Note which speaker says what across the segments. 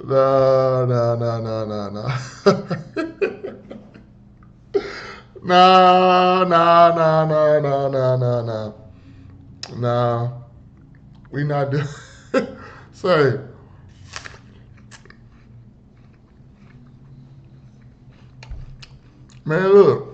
Speaker 1: No, no, no, no, no, no. No, no, no, no, no, no, no, no. No. We not doing. Say, man, look.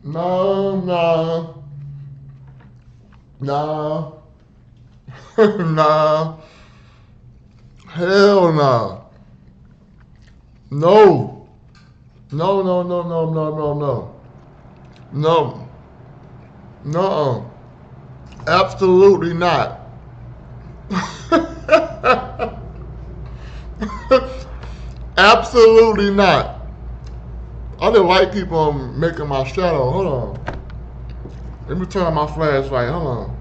Speaker 1: No, no, no, no. Hell no. No. No, no, no, no, no, no, no. No. No. Absolutely not. Absolutely not. I didn't like people making my shadow. Hold on. Let me turn on my flashlight. Hold on.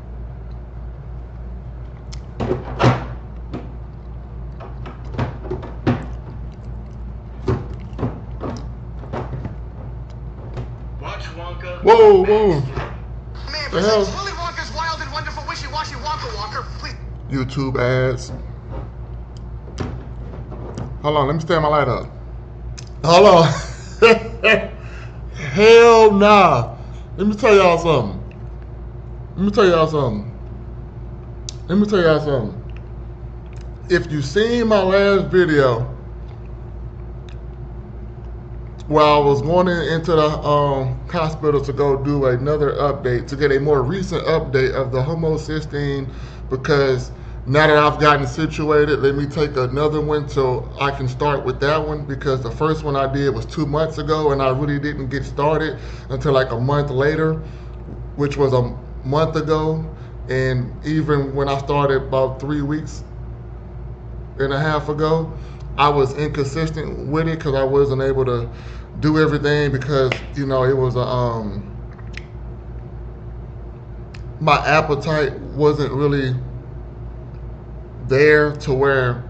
Speaker 2: Watch Wonka.
Speaker 1: Whoa, whoa.
Speaker 2: Man,
Speaker 1: The hell?
Speaker 2: Willy Wonka's wild and wonderful wishy-washy Wonka Walker. Please.
Speaker 1: YouTube ads. Hold on. Let me stand my light up. Hold on. Hell nah. Let me tell y'all something. Let me tell y'all something. Let me tell y'all something. If you seen my last video where I was going into the hospital to go do another update, to get a more recent update of the homocysteine, because now that I've gotten situated, let me take another one so I can start with that one, because the first one I did was 2 months ago and I really didn't get started until like a month later, which was a month ago. And even when I started about 3 weeks and a half ago, I was inconsistent with it because I wasn't able to do everything, because you know it was my appetite wasn't really there to where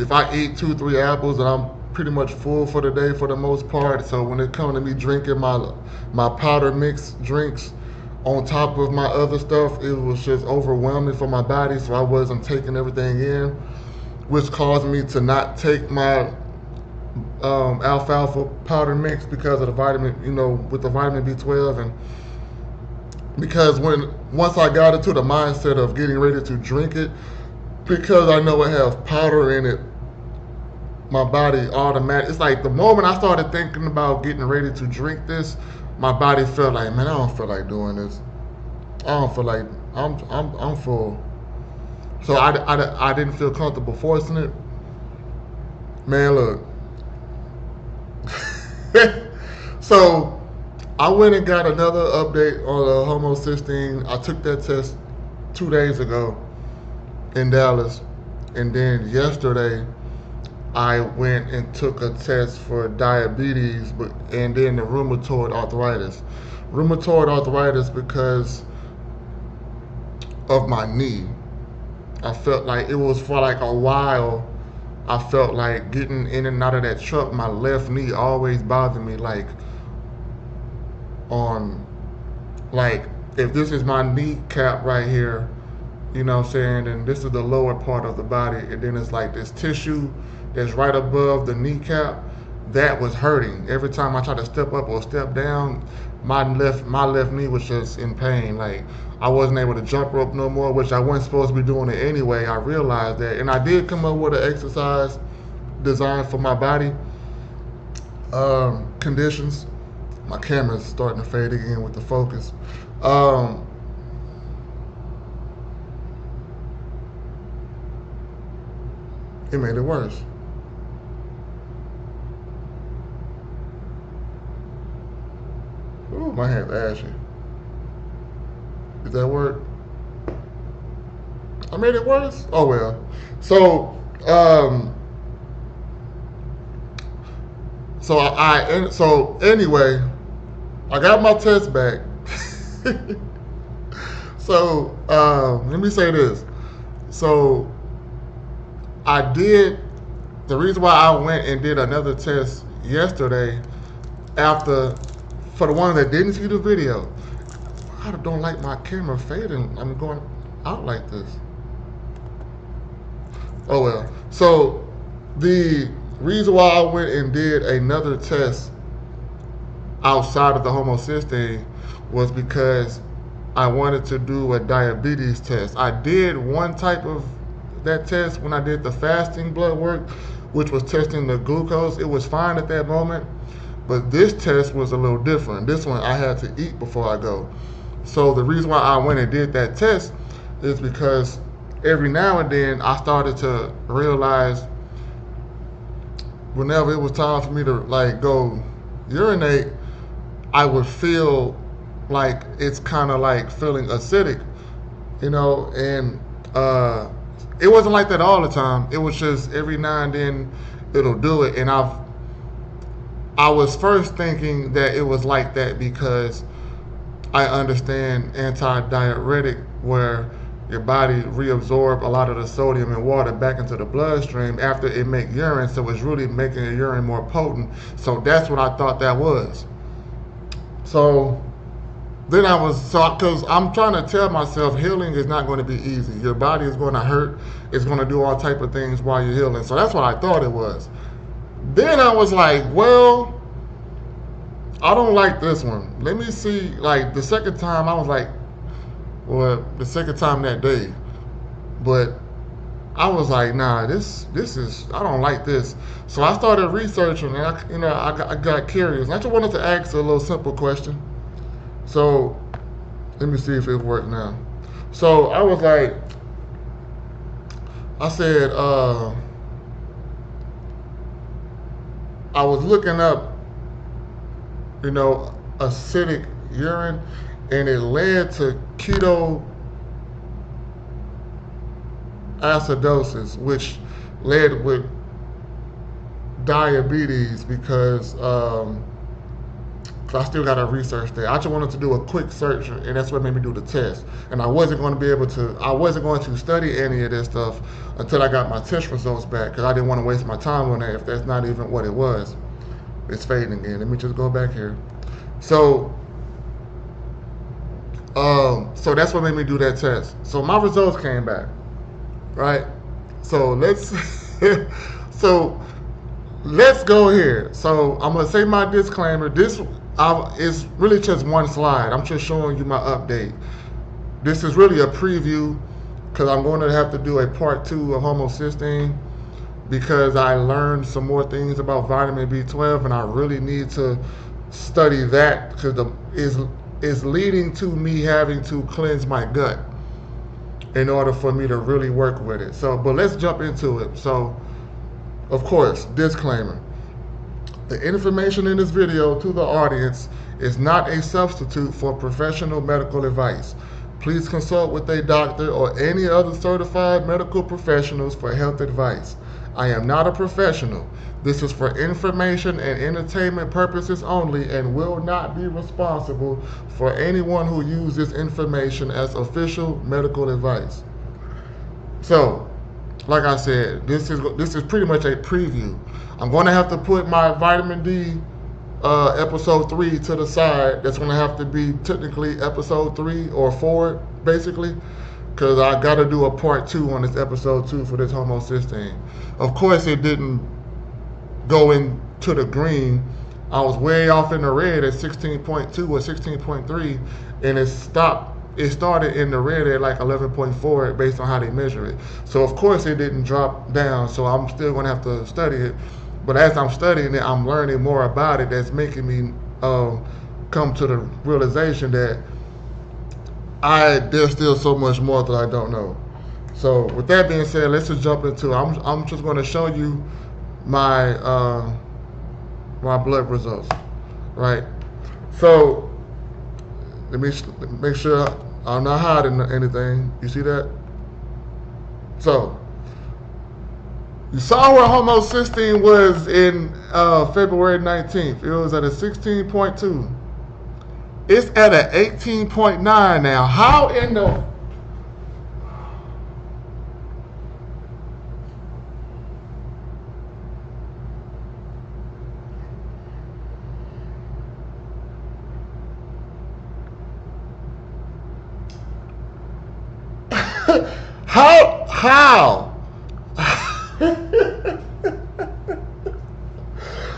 Speaker 1: if I eat 2-3 apples and I'm pretty much full for the day for the most part. So when it comes to me drinking my powder mix drinks on top of my other stuff, it was just overwhelming for my body, so I wasn't taking everything in, which caused me to not take my alfalfa powder mix because of the vitamin, you know, with the vitamin B12. And because once I got into the mindset of getting ready to drink it, because I know it has powder in it, my body automatic. It's like the moment I started thinking about getting ready to drink this, my body felt like, man, I don't feel like doing this. I don't feel like I'm full. So I didn't feel comfortable forcing it. Man, look. So I went and got another update on the homocysteine. I took that test 2 days ago in Dallas, and then yesterday I went and took a test for diabetes, and then the rheumatoid arthritis. Rheumatoid arthritis because of my knee. I felt like it was for like a while. I felt like getting in and out of that truck, my left knee always bothered me, like on, like if this is my kneecap right here, you know what I'm saying, and this is the lower part of the body, and then it's like this tissue that's right above the kneecap, that was hurting. Every time I tried to step up or step down, my left knee was just in pain. Like I wasn't able to jump rope no more, which I wasn't supposed to be doing it anyway. I realized that, and I did come up with an exercise designed for my body conditions. My camera's starting to fade again with the focus. It made it worse. Ooh, my hand's ashy. Did that work? I made it worse? Oh well. So, so anyway, I got my test back. So, let me say this. So, the reason why I went and did another test yesterday after, for the ones that didn't see the video, I don't like my camera fading. I'm going out like this. Oh well. So the reason why I went and did another test outside of the homocysteine was because I wanted to do a diabetes test. I did one type of that test when I did the fasting blood work, which was testing the glucose. It was fine at that moment, but this test was a little different. This one I had to eat before I go. So the reason why I went and did that test is because every now and then I started to realize whenever it was time for me to like go urinate, I would feel like it's kind of like feeling acidic, and it wasn't like that all the time. It was just every now and then it'll do it, and I was first thinking that it was like that because I understand anti-diuretic where your body reabsorb a lot of the sodium and water back into the bloodstream after it make urine, so it's really making the urine more potent. So that's what I thought that was. So then because I'm trying to tell myself healing is not going to be easy. Your body is going to hurt. It's going to do all type of things while you're healing. So that's what I thought it was. Then I was like, well, I don't like this one. Let me see. Like the second time, I was like, well, the second time that day, but I was like, nah, this is, I don't like this. So I started researching, and I got curious. I just wanted to ask a little simple question. So let me see if it worked now. So I was like, I said, I was looking up, acidic urine, and it led to ketoacidosis, which led with diabetes because I still got to research that. I just wanted to do a quick search, and that's what made me do the test. And I wasn't going to study any of this stuff until I got my test results back because I didn't want to waste my time on that if that's not even what it was. It's fading again. Let me just go back here. So that's what made me do that test. So my results came back, right? So let's go here. So I'm gonna say my disclaimer. This is really just one slide. I'm just showing you my update. This is really a preview because I'm going to have to do a part 2 of homocysteine because I learned some more things about vitamin B12 and I really need to study that because is leading to me having to cleanse my gut in order for me to really work with it. So, but let's jump into it. So, of course, disclaimer. The information in this video to the audience is not a substitute for professional medical advice. Please consult with a doctor or any other certified medical professionals for health advice. I am not a professional. This is for information and entertainment purposes only and will not be responsible for anyone who uses information as official medical advice. So, like I said, this is pretty much a preview. I'm going to have to put my vitamin D episode 3 to the side. That's going to have to be technically episode 3 or 4, basically, because I got to do a part 2 on this episode 2 for this homocysteine. Of course, it didn't go into the green. I was way off in the red at 16.2 or 16.3, and it stopped. It started in the red at like 11.4 based on how they measure it. So of course it didn't drop down, so I'm still gonna have to study it. But as I'm studying it, I'm learning more about it. That's making me come to the realization that there's still so much more that I don't know. So with that being said, let's just jump into it. I'm just gonna show you my my blood results, right? So let me make sure I'm not hiding anything. You see that? So you saw where homocysteine was in February 19th. It was at a 16.2. It's at an 18.9 now. How in the... How?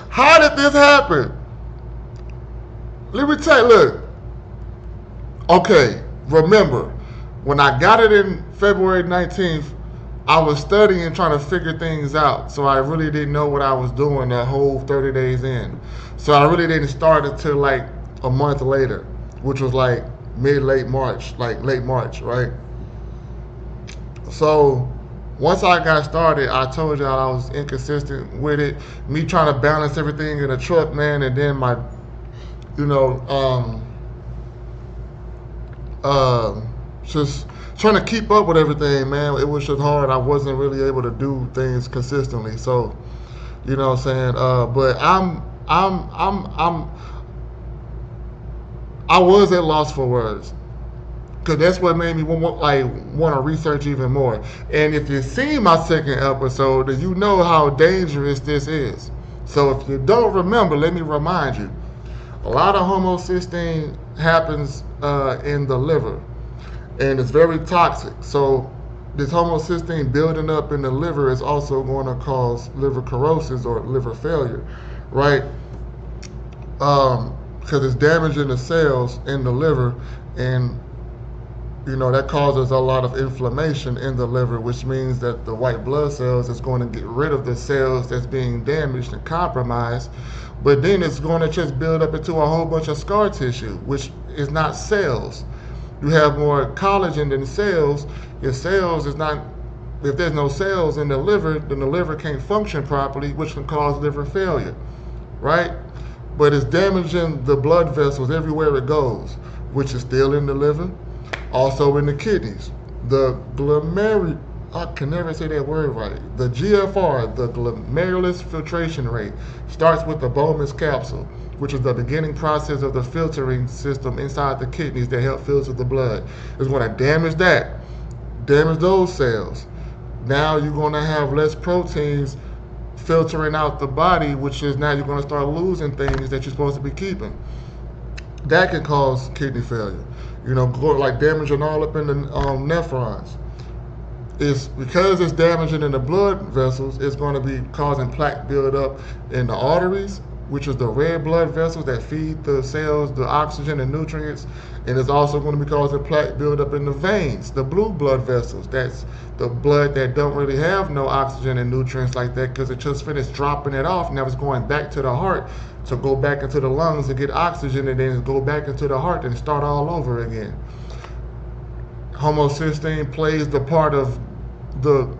Speaker 1: How did this happen? Let me tell you, look. Okay, remember, when I got it in February 19th, I was studying trying to figure things out. So I really didn't know what I was doing that whole 30 days in. So I really didn't start until like a month later, which was like late March, right? So once I got started, I told y'all I was inconsistent with it. Me trying to balance everything in a truck, man, and then my, you know, just trying to keep up with everything, man. It was just hard. I wasn't really able to do things consistently. So, you know what I'm saying? But I was at loss for words. Cause that's what made me want to research even more. And if you see my second episode, then you know how dangerous this is. So if you don't remember, let me remind you. A lot of homocysteine happens in the liver, and it's very toxic. So this homocysteine building up in the liver is also going to cause liver cirrhosis or liver failure, right? Because it's damaging the cells in the liver, and you know that causes a lot of inflammation in the liver, which means that the white blood cells is going to get rid of the cells that's being damaged and compromised, but then it's going to just build up into a whole bunch of scar tissue, which is not cells. You have more collagen than cells. Your cells is not, if there's no cells in the liver, then the liver can't function properly, which can cause liver failure, right? But it's damaging the blood vessels everywhere it goes, which is still in the liver, also in the kidneys. The I can never say that word right. The GFR, the glomerulus filtration rate, starts with the Bowman's capsule, which is the beginning process of the filtering system inside the kidneys that help filter the blood. It's going to damage that, damage those cells. Now you're going to have less proteins filtering out the body, which is now you're going to start losing things that you're supposed to be keeping. That can cause kidney failure. You know, like damaging all up in the nephrons. It's because it's damaging in the blood vessels, it's going to be causing plaque buildup in the arteries, which is the red blood vessels that feed the cells the oxygen and nutrients, and it's also going to be causing plaque buildup in the veins, the blue blood vessels. That's the blood that don't really have no oxygen and nutrients like that because it just finished dropping it off. Now it's going back to the heart to go back into the lungs to get oxygen, and then go back into the heart and start all over again. Homocysteine plays the part of the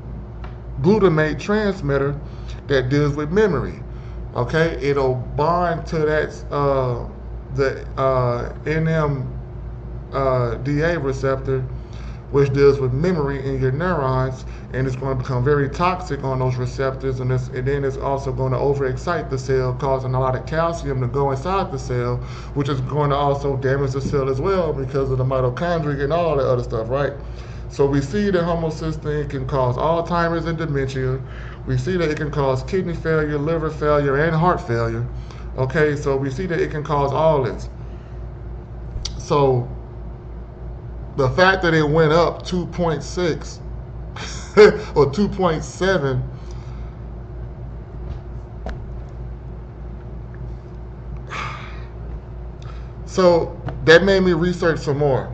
Speaker 1: glutamate transmitter that deals with memory. Okay, it'll bind to that the NMDA receptor, which deals with memory in your neurons, and it's going to become very toxic on those receptors, and then it's also going to overexcite the cell, causing a lot of calcium to go inside the cell, which is going to also damage the cell as well because of the mitochondria and all that other stuff, right? So we see that homocysteine can cause Alzheimer's and dementia. We see that it can cause kidney failure, liver failure, and heart failure. Okay, so we see that it can cause all this. So the fact that it went up 2.6 or 2.7, so that made me research some more.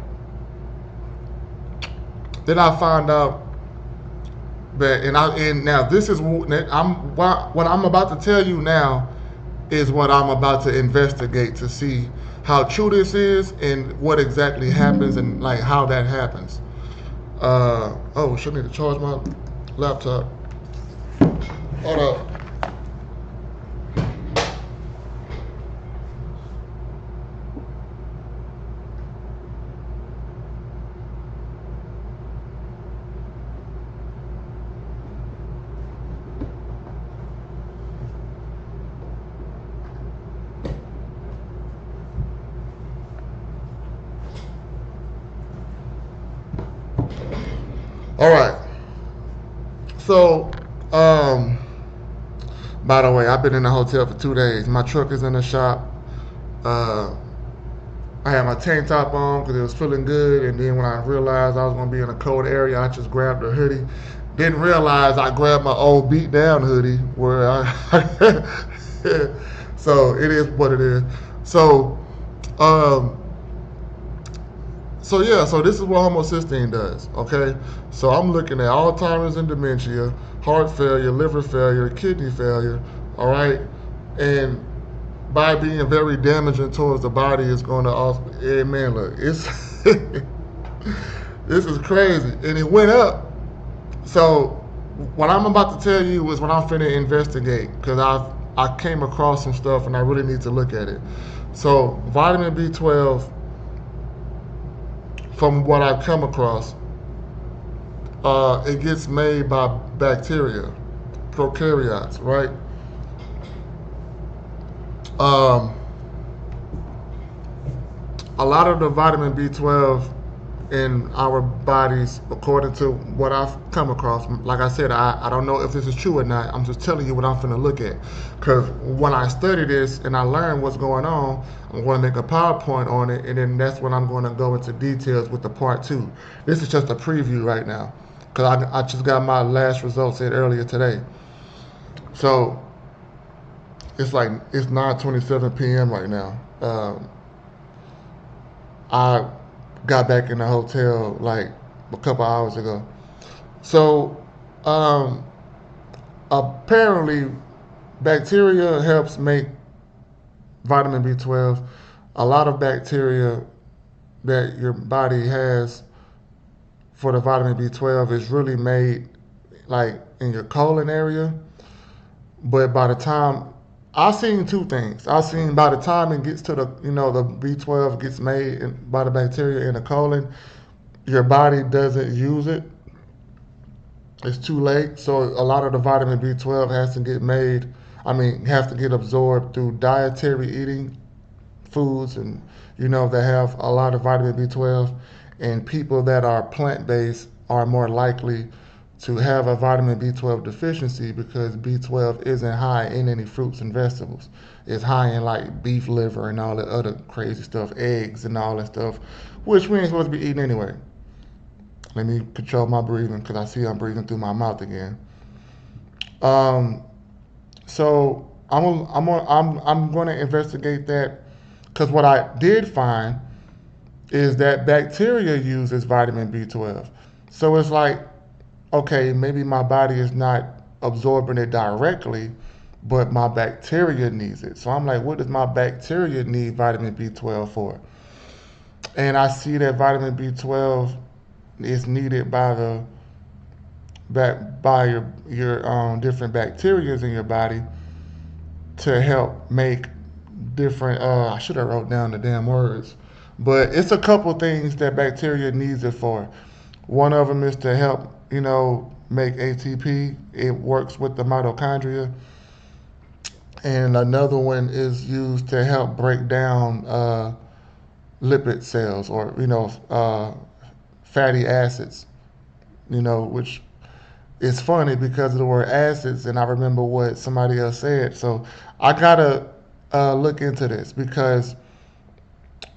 Speaker 1: Then I found out that, and now this is what I'm about to tell you now is what I'm about to investigate to see how true this is and what exactly happens and like how that happens. Oh, should I need to charge my laptop? Hold up. All right. So, by the way, I've been in the hotel for 2 days. My truck is in the shop. I had my tank top on because it was feeling good, and then when I realized I was gonna be in a cold area, I just grabbed a hoodie. Didn't realize I grabbed my old beat down hoodie where I. So it is what it is. So, um, so yeah, so this is what homocysteine does. Okay, so I'm looking at Alzheimer's and dementia, heart failure, liver failure, kidney failure. All right, and by being very damaging towards the body, it's going to also. Hey man, look, it's this is crazy, and it went up. So what I'm about to tell you is what I'm finna investigate because I came across some stuff and I really need to look at it. So vitamin B12, from what I've come across, it gets made by bacteria, prokaryotes, right? Um, a lot of the vitamin B12 in our bodies, according to what I've come across, like I said, I don't know if this is true or not. I'm just telling you what I'm finna look at. Because when I study this and I learn what's going on, I'm going to make a PowerPoint on it, and then that's when I'm going to go into details with the part two. This is just a preview right now. Because I just got my last results in earlier today. So it's 9:27 p.m. right now. I got back in the hotel like a couple hours ago. So um, apparently, bacteria helps make vitamin B12. A lot of bacteria that your body has for the vitamin B12 is really made like in your colon area. But by the time I've seen two things. I've seen by the time it gets to the B12 gets made by the bacteria in the colon, your body doesn't use it. It's too late. So a lot of the vitamin B12 has to get made, has to get absorbed through dietary eating foods and that have a lot of vitamin B12, and people that are plant-based are more likely to have a vitamin B12 deficiency because B12 isn't high in any fruits and vegetables. It's high in like beef liver and all that other crazy stuff, eggs and all that stuff, which we ain't supposed to be eating anyway. Let me control my breathing because I see I'm breathing through my mouth again. Um, so I'm going to investigate that because what I did find is that bacteria uses vitamin B12. So it's like, okay, maybe my body is not absorbing it directly, but my bacteria needs it. So I'm like, what does my bacteria need vitamin B12 for? And I see that vitamin B12 is needed by your different bacteria in your body to help make different. I should have wrote down the damn words, but it's a couple things that bacteria needs it for. One of them is to help make ATP. It works with the mitochondria, and another one is used to help break down lipid cells or fatty acids. Which is funny because of the word acids, and I remember what somebody else said. So I gotta look into this because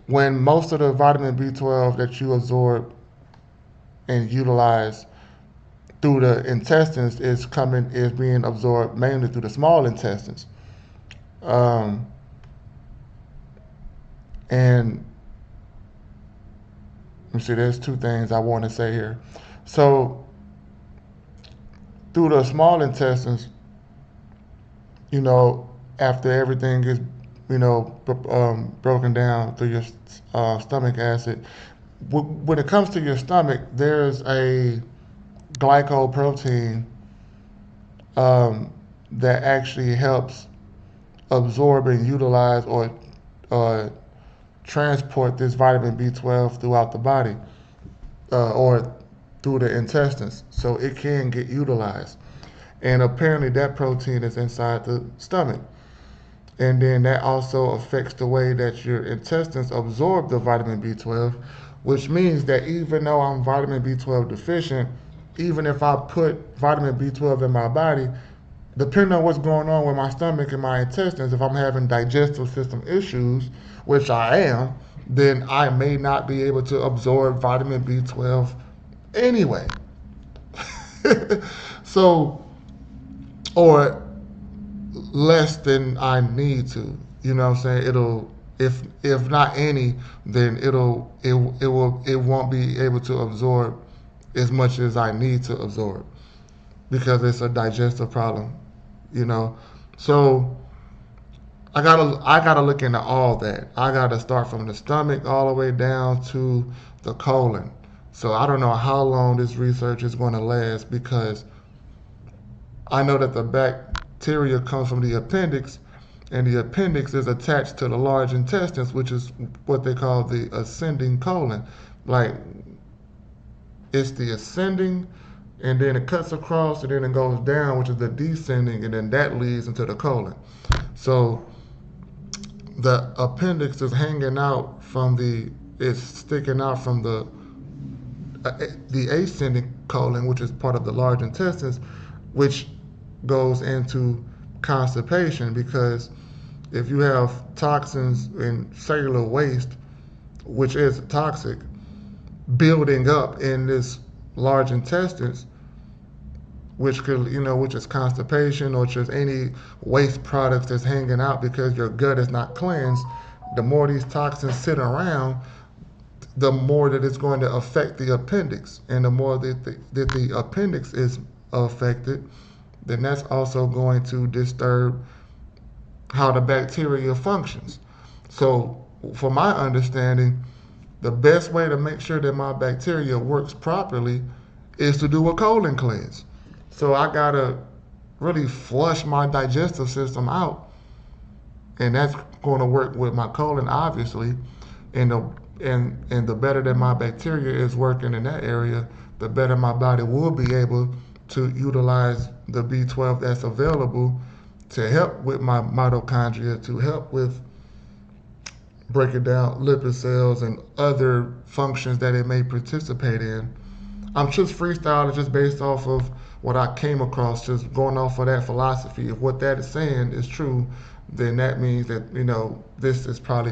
Speaker 1: when most of the vitamin B12 that you absorb and utilize through the intestines is being absorbed mainly through the small intestines. Um, and let me see, there's two things I want to say here. So through the small intestines, after everything is, broken down through your stomach acid, when it comes to your stomach, there's a glycoprotein that actually helps absorb and utilize or transport this vitamin B12 throughout the body or through the intestines so it can get utilized. And apparently that protein is inside the stomach. And then that also affects the way that your intestines absorb the vitamin B12, which means that even though I'm vitamin B12 deficient, even if I put vitamin B12 in my body, depending on what's going on with my stomach and my intestines, if I'm having digestive system issues, which I am, then I may not be able to absorb vitamin B12 anyway. So, or less than I need to. You know what I'm saying? It'll, if not any, then it won't be able to absorb as much as I need to absorb because it's a digestive problem. You know, so I gotta look into all that. I gotta start from the stomach all the way down to the colon. So I don't know how long this research is going to last because I know that the bacteria comes from the appendix, and the appendix is attached to the large intestines, which is what they call the ascending colon. Like it's the ascending, and then it cuts across, and then it goes down, which is the descending, and then that leads into the colon. So the appendix is hanging out from it's sticking out from the ascending colon, which is part of the large intestines, which goes into constipation because if you have toxins and cellular waste, which is toxic, building up in this large intestines, which could, which is constipation or just any waste products that's hanging out because your gut is not cleansed, the more these toxins sit around, the more that it's going to affect the appendix. And the more that the appendix is affected, then that's also going to disturb how the bacteria functions. So, for my understanding, the best way to make sure that my bacteria works properly is to do a colon cleanse. So, I gotta really flush my digestive system out, and that's going to work with my colon, obviously. And the better that my bacteria is working in that area, the better my body will be able to utilize the B12 that's available to help with my mitochondria, to help with breaking down lipid cells and other functions that it may participate in. I'm just freestyling just based off of what I came across, just going off of that philosophy. If what that is saying is true, then that means that this is probably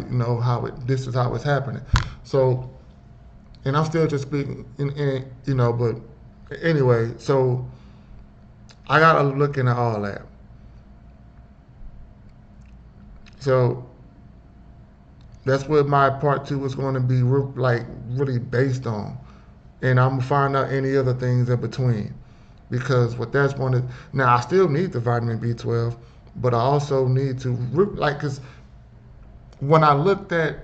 Speaker 1: this is how it's happening. So, and I'm still just speaking but anyway, so I gotta look into all that. So that's what my part two is going to be really based on, and I'm gonna find out any other things in between, because what that's going to now I still need the vitamin B12, but I also need to because when I looked at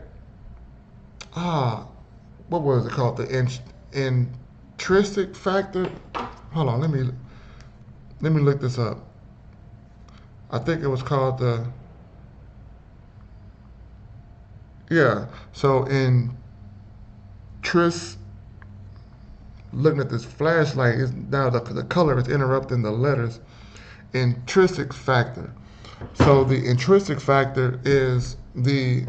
Speaker 1: what was it called, the intrinsic factor. Hold on, let me look this up. I think it was called the yeah. So in tris, looking at this flashlight, is now the color is interrupting the letters. Intrinsic factor. So the intrinsic factor is the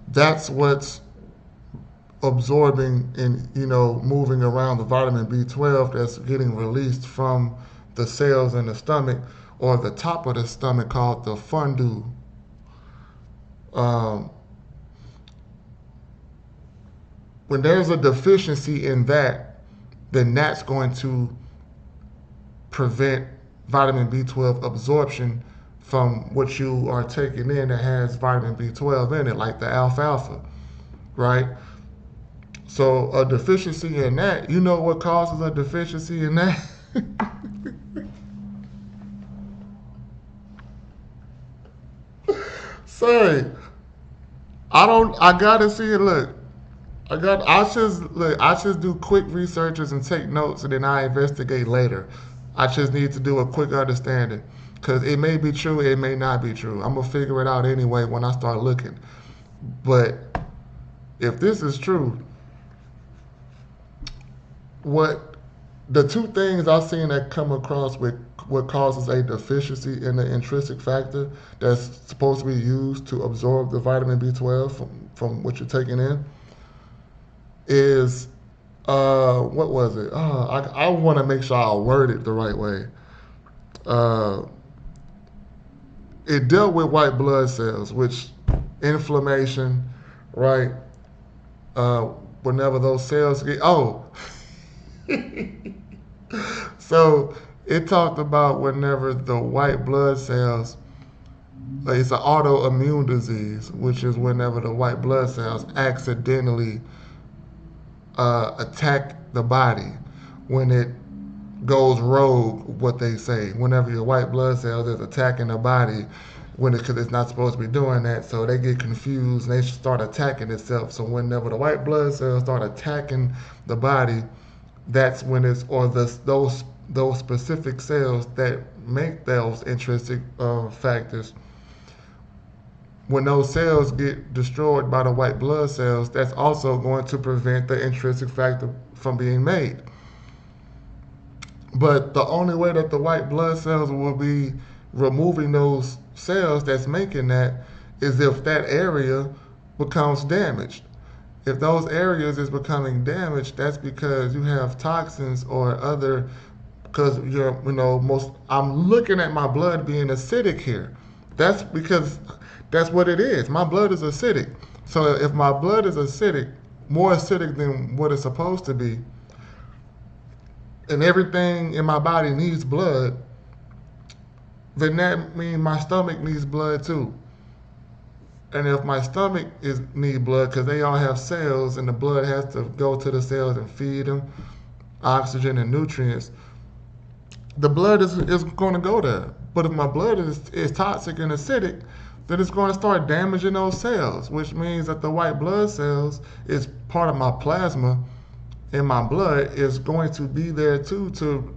Speaker 1: that's what's absorbing and moving around the vitamin B12 that's getting released from the cells in the stomach or the top of the stomach called the fundus. Um, when there's a deficiency in that, then that's going to prevent vitamin B12 absorption from what you are taking in that has vitamin B12 in it, like the alfalfa, right? So a deficiency in that, you know what causes a deficiency in that? Say, I gotta see it. Look, I just do quick researches and take notes, and then I investigate later. I just need to do a quick understanding, because it may be true, it may not be true. I'm gonna figure it out anyway when I start looking. But if this is true, what the two things I've seen that come across with what causes a deficiency in the intrinsic factor that's supposed to be used to absorb the vitamin B12 from what you're taking in is what was it? I want to make sure I word it the right way. Uh, it dealt with white blood cells, which inflammation, right? Uh, Whenever those cells get so it talked about whenever the white blood cells, it's an autoimmune disease, which is whenever the white blood cells accidentally attack the body, when it goes rogue, what they say. Whenever your white blood cells is attacking the body, when because it's not supposed to be doing that, so they get confused and they start attacking itself. So whenever the white blood cells start attacking the body, that's when it's or those specific cells that make those intrinsic factors. When those cells get destroyed by the white blood cells, that's also going to prevent the intrinsic factor from being made. But the only way that the white blood cells will be removing those cells that's making that is if that area becomes damaged. If those areas is becoming damaged, that's because you have toxins or other because most I'm looking at my blood being acidic here. That's because that's what it is. My blood is acidic. So if my blood is acidic, more acidic than what it's supposed to be, and everything in my body needs blood, then that means my stomach needs blood too. And if my stomach is need blood, because they all have cells, and the blood has to go to the cells and feed them oxygen and nutrients, the blood is going to go there. But if my blood is toxic and acidic, then it's going to start damaging those cells, which means that the white blood cells is part of my plasma in my blood is going to be there too to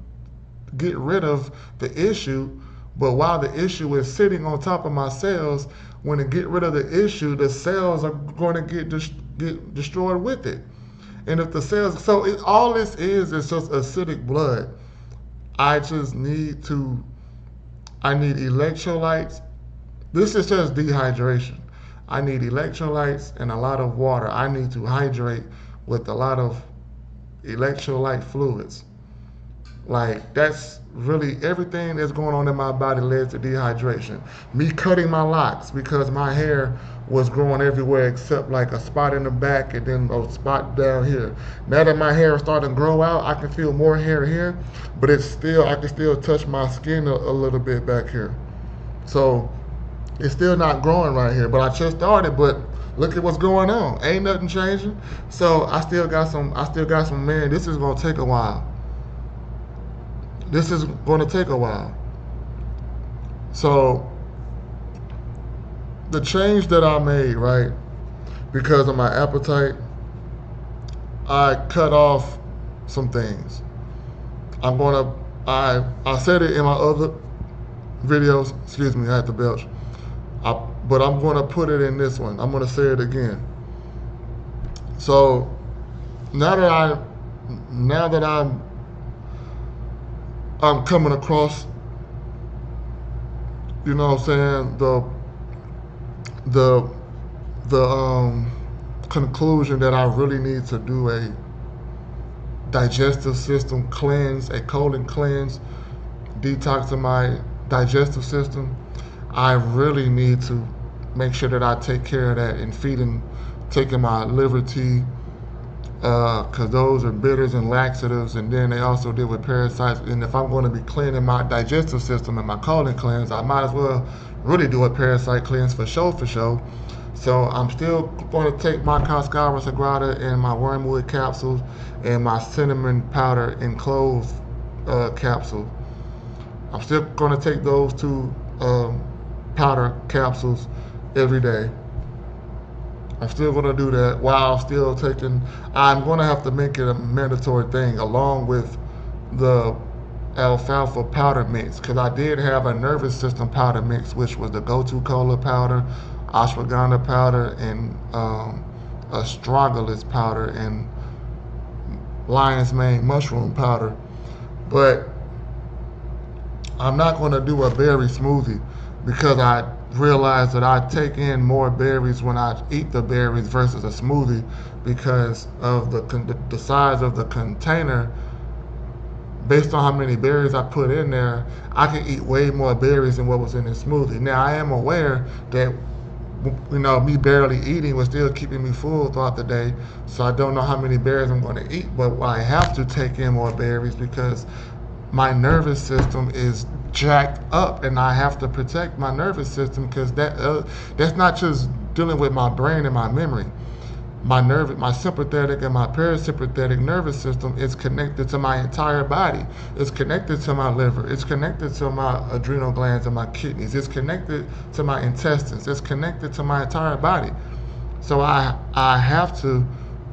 Speaker 1: get rid of the issue. But while the issue is sitting on top of my cells, when it get rid of the issue, the cells are going to get destroyed with it. And if the cells, so all this is just acidic blood. I just I need electrolytes. This is just dehydration. I need electrolytes and a lot of water. I need to hydrate with a lot of electrolyte fluids. Like that's really everything that's going on in my body led to dehydration. Me cutting my locks because my hair was growing everywhere except like a spot in the back and then a spot down here. Now that my hair is starting to grow out, I can feel more hair here, but I can still touch my skin a little bit back here. So it's still not growing right here, but I just started. But look at what's going on. Ain't nothing changing. So I still got some. Man, this is gonna take a while. This is gonna take a while. So the change that I made, right, because of my appetite, I cut off some things. I said it in my other videos. Excuse me, I had to belch. But I'm going to put it in this one. I'm going to say it again. So now that I'm coming across, you know what I'm saying, the conclusion that I really need to do a digestive system cleanse, a colon cleanse, detoxing my digestive system. I really need to make sure that I take care of that and taking my liver tea, because those are bitters and laxatives, and then they also deal with parasites. And if I'm going to be cleaning my digestive system and my colon cleanse, I might as well really do a parasite cleanse for sure. So I'm still going to take my Cascara Sagrada and my wormwood capsules and my cinnamon powder and clove capsule. I'm still going to take those two powder capsules every day. I'm still going to do that while still I'm going to have to make it a mandatory thing along with the alfalfa powder mix, because I did have a nervous system powder mix, which was the go-to cola powder, ashwagandha powder, and astragalus powder, and lion's mane mushroom powder. But I'm not going to do a berry smoothie because I realized that I take in more berries when I eat the berries versus a smoothie because of the size of the container. Based on how many berries I put in there, I can eat way more berries than what was in the smoothie. Now I am aware that me barely eating was still keeping me full throughout the day. So I don't know how many berries I'm going to eat, but I have to take in more berries because my nervous system is jacked up, and I have to protect my nervous system because that's not just dealing with my brain and my memory. My sympathetic and my parasympathetic nervous system is connected to my entire body. It's connected to my liver. It's connected to my adrenal glands and my kidneys. It's connected to my intestines. It's connected to my entire body. So I have to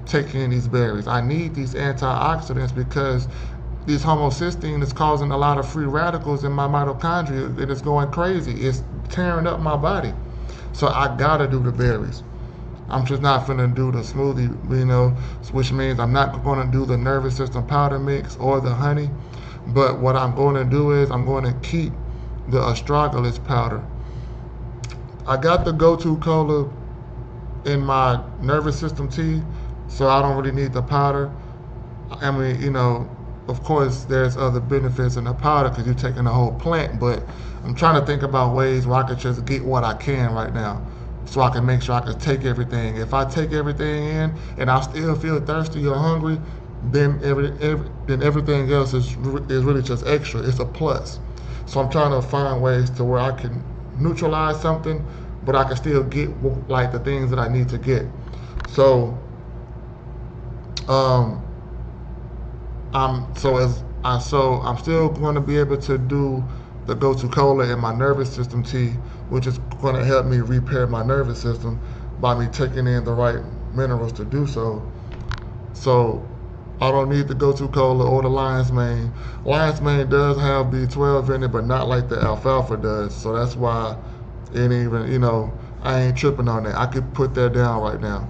Speaker 1: take in these berries. I need these antioxidants because this homocysteine is causing a lot of free radicals in my mitochondria, and it's going crazy. It's tearing up my body. So I gotta do the berries. I'm just not gonna do the smoothie, which means I'm not gonna do the nervous system powder mix or the honey. But what I'm gonna do is I'm gonna keep the astragalus powder. I got the go-to cola in my nervous system tea, so I don't really need the powder. I mean, of course, there's other benefits in the powder because you're taking the whole plant, but I'm trying to think about ways where I could just get what I can right now so I can make sure I can take everything. If I take everything in and I still feel thirsty or hungry, then everything else is really just extra. It's a plus. So I'm trying to find ways to where I can neutralize something, but I can still get like the things that I need to get. So, I'm still going to be able to do the go-to cola in my nervous system tea, which is going to help me repair my nervous system by me taking in the right minerals to do so. So I don't need the go-to cola or the lion's mane. Lion's mane does have B12 in it, but not like the alfalfa does. So that's why it ain't even, I ain't tripping on that. I could put that down right now.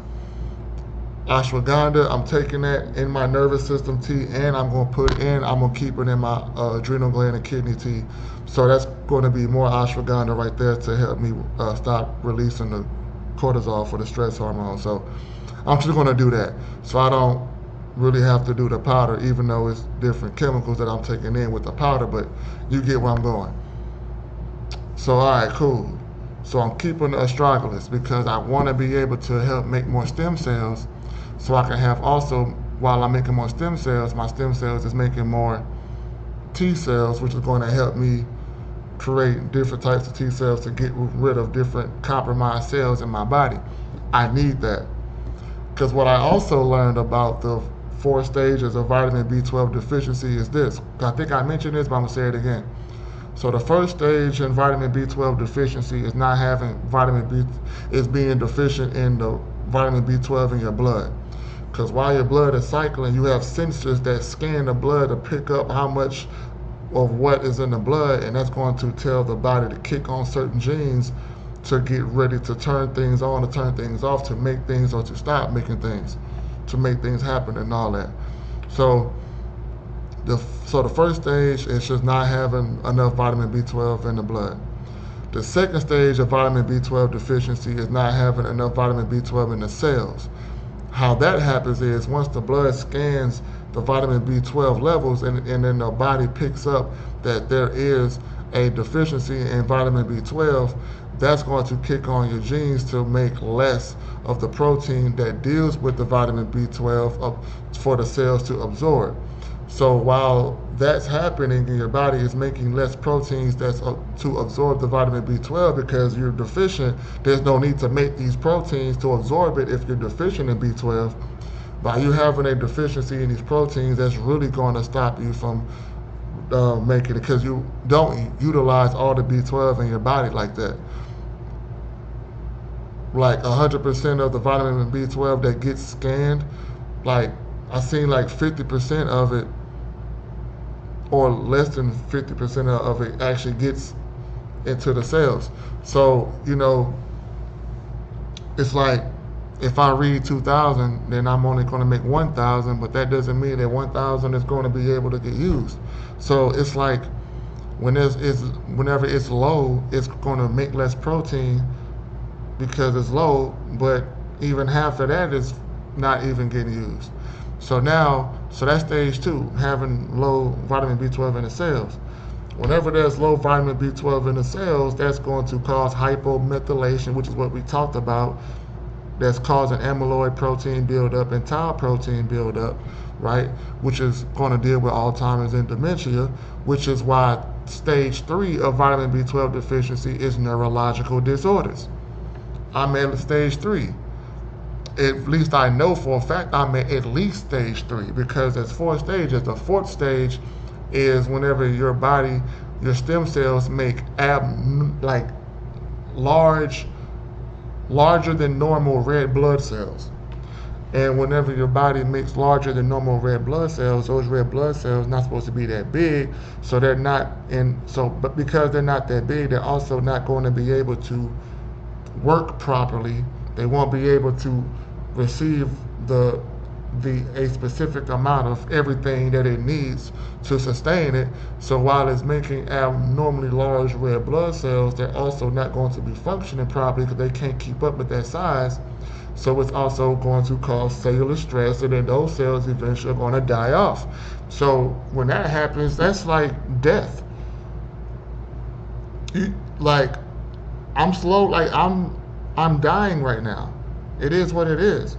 Speaker 1: Ashwagandha, I'm taking that in my nervous system tea, and I'm going to keep it in my adrenal gland and kidney tea. So that's going to be more ashwagandha right there to help me stop releasing the cortisol for the stress hormone. So I'm just going to do that. So I don't really have to do the powder, even though it's different chemicals that I'm taking in with the powder, but you get where I'm going. So all right, cool. So I'm keeping the astragalus because I want to be able to help make more stem cells. So I can have also, while I'm making more stem cells, my stem cells is making more T cells, which is going to help me create different types of T cells to get rid of different compromised cells in my body. I need that. Because what I also learned about the 4 stages of vitamin B12 deficiency is this. I think I mentioned this, but I'm going to say it again. So the first stage in vitamin B12 deficiency is not having is being deficient in the vitamin B12 in your blood. Because while your blood is cycling, you have sensors that scan the blood to pick up how much of what is in the blood, and that's going to tell the body to kick on certain genes to get ready to turn things on, to turn things off, to make things or to stop making things, to make things happen and all that. So the first stage is just not having enough vitamin B12 in the blood. The second stage of vitamin B12 deficiency is not having enough vitamin B12 in the cells. How that happens is once the blood scans the vitamin B12 levels and then the body picks up that there is a deficiency in vitamin B12, that's going to kick on your genes to make less of the protein that deals with the vitamin B12 for the cells to absorb. So while that's happening and your body is making less proteins that's to absorb the vitamin B12 because you're deficient, there's no need to make these proteins to absorb it if you're deficient in B12. By you having a deficiency in these proteins, that's really going to stop you from making it because you don't utilize all the B12 in your body like that. Like 100% of the vitamin B12 that gets scanned, like I seen like 50% of it or less than 50% of it actually gets into the cells. So, it's like if I read 2,000, then I'm only going to make 1,000, but that doesn't mean that 1,000 is going to be able to get used. So it's like whenever it's low, it's going to make less protein because it's low, but even half of that is not even getting used. So that's stage 2, having low vitamin B12 in the cells. Whenever there's low vitamin B12 in the cells, that's going to cause hypomethylation, which is what we talked about. That's causing amyloid protein buildup and tau protein buildup, right? Which is going to deal with Alzheimer's and dementia, which is why stage 3 of vitamin B12 deficiency is neurological disorders. I'm at stage 3. At least I know for a fact I'm at least stage 3 because there's 4 stages. The 4th stage is whenever your body, your stem cells make like larger than normal red blood cells. And whenever your body makes larger than normal red blood cells, those red blood cells not supposed to be that big, so they're not in. So, but because they're not that big, they're also not going to be able to work properly. They won't be able to receive the a specific amount of everything that it needs to sustain it. So while it's making abnormally large red blood cells, they're also not going to be functioning properly because they can't keep up with that size. So it's also going to cause cellular stress, and then those cells eventually are going to die off. So when that happens, that's like death. Like I'm dying right now. It is what it is.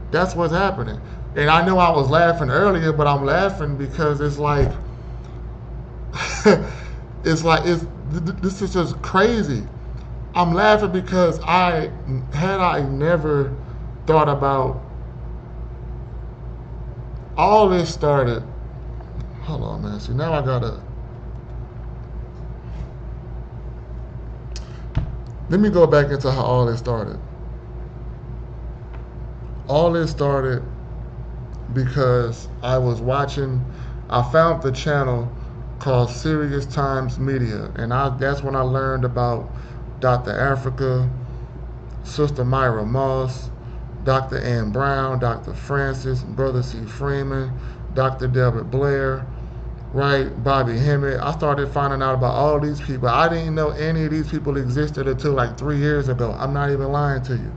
Speaker 1: That's what's happening. And I know I was laughing earlier, but I'm laughing because it's like this is just crazy. I'm laughing because I never thought about all this started. Hold on, man. See, now I gotta. Let me go back into how all this started. All this started because I found the channel called Serious Times Media, and that's when I learned about Dr. Africa, Sister Myra Moss, Dr. Ann Brown, Dr. Francis, Brother C. Freeman, Dr. Delbert Blair, right, Bobby Hemmett. I started finding out about all these people. I didn't know any of these people existed until like 3 years ago. I'm not even lying to you.